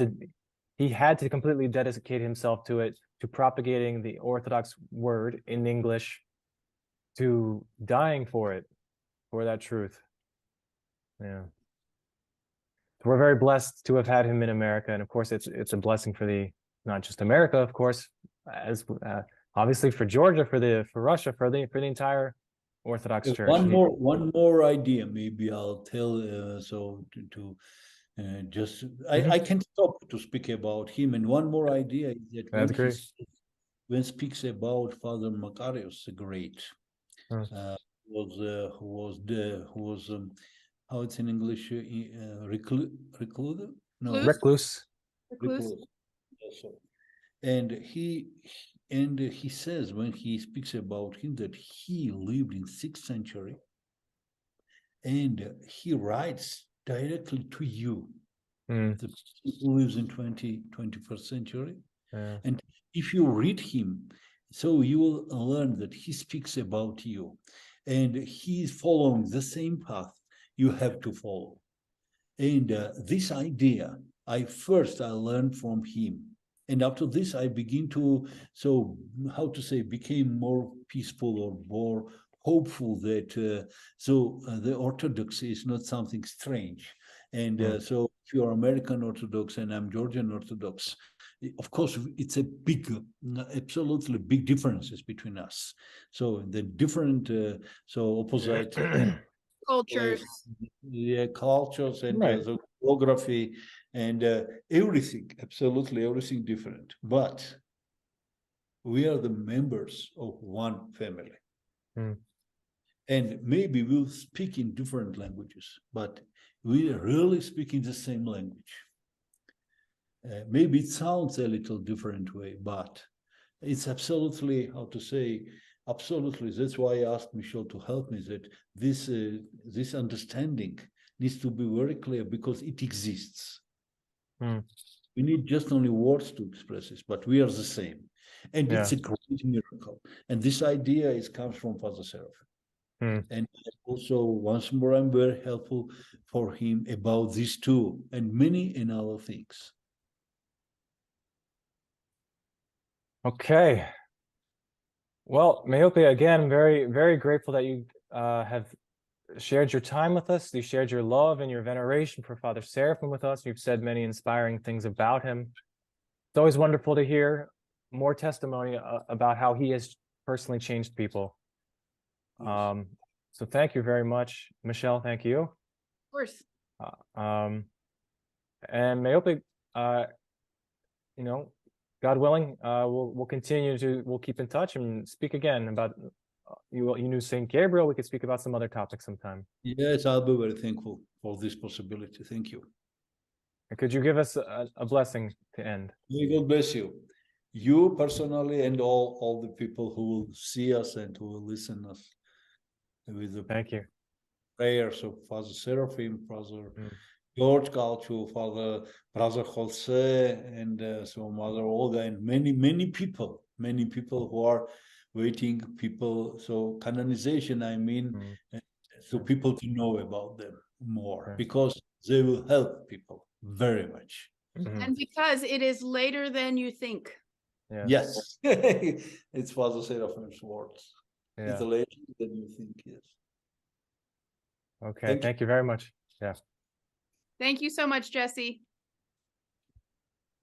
Speaker 1: to completely dedicate himself to it, to propagating the Orthodox word in English, to dying for it, for that truth. Yeah. We're very blessed to have had him in America, and of course, it's a blessing for not just America, of course, as obviously for Georgia, for Russia, for the entire Orthodox Church.
Speaker 2: One more idea, maybe I'll tell. I can't stop to speak about him. And one more idea is that when speaks about Father Macarius the Great, who was how it's in English, recluse? No,
Speaker 1: recluse.
Speaker 2: And he says, when he speaks about him, that he lived in 6th century, and he writes directly to you, the person who lives in 21st century. And if you read him, so you will learn that he speaks about you, and he's following the same path you have to follow. And this idea, I learned from him. And after this, I begin to, became more peaceful or more hopeful that, the Orthodoxy is not something strange. And so if you're American Orthodox and I'm Georgian Orthodox, of course, it's a absolutely big differences between us. So the different, opposite
Speaker 3: cultures.
Speaker 2: Cultures and the geography and everything, absolutely everything different. But we are the members of one family. And maybe we'll speak in different languages, but we are really speaking the same language. Maybe it sounds a little different way, but it's absolutely, absolutely. That's why I asked Michelle to help me, that this understanding needs to be very clear, because it exists. We need just only words to express this, but we are the same. And it's a great miracle. And this idea comes from Father Seraphim. And also, once more, I'm very helpful for him about these two and many other things.
Speaker 1: Okay. Well, Meope, again, very, very grateful that you have shared your time with us. You shared your love and your veneration for Father Seraphim with us. You've said many inspiring things about him. It's always wonderful to hear more testimony about how he has personally changed people. So thank you very much, Michelle. Thank you.
Speaker 3: Of course.
Speaker 1: And Meope, you know, God willing, we'll keep in touch and speak again about you knew Saint Gabriel. We could speak about some other topics sometime.
Speaker 2: Yes, I'll be very thankful for this possibility. Thank you.
Speaker 1: And could you give us a blessing to end?
Speaker 2: May God bless you. You personally and all the people who will see us and who will listen us with the
Speaker 1: Thank you.
Speaker 2: prayers of Father Seraphim, Father George Calcio, Father Brother Jose, and so Mother Olga, and many people who are waiting, so canonization, I mean, so people to know about them more, because they will help people very much.
Speaker 3: And because it is later than you think.
Speaker 2: Yes. It's Father Seraphim's words.
Speaker 1: Yeah.
Speaker 2: It's later than you think, yes.
Speaker 1: Okay, thank you very much. Yeah.
Speaker 3: Thank you so much, Jesse.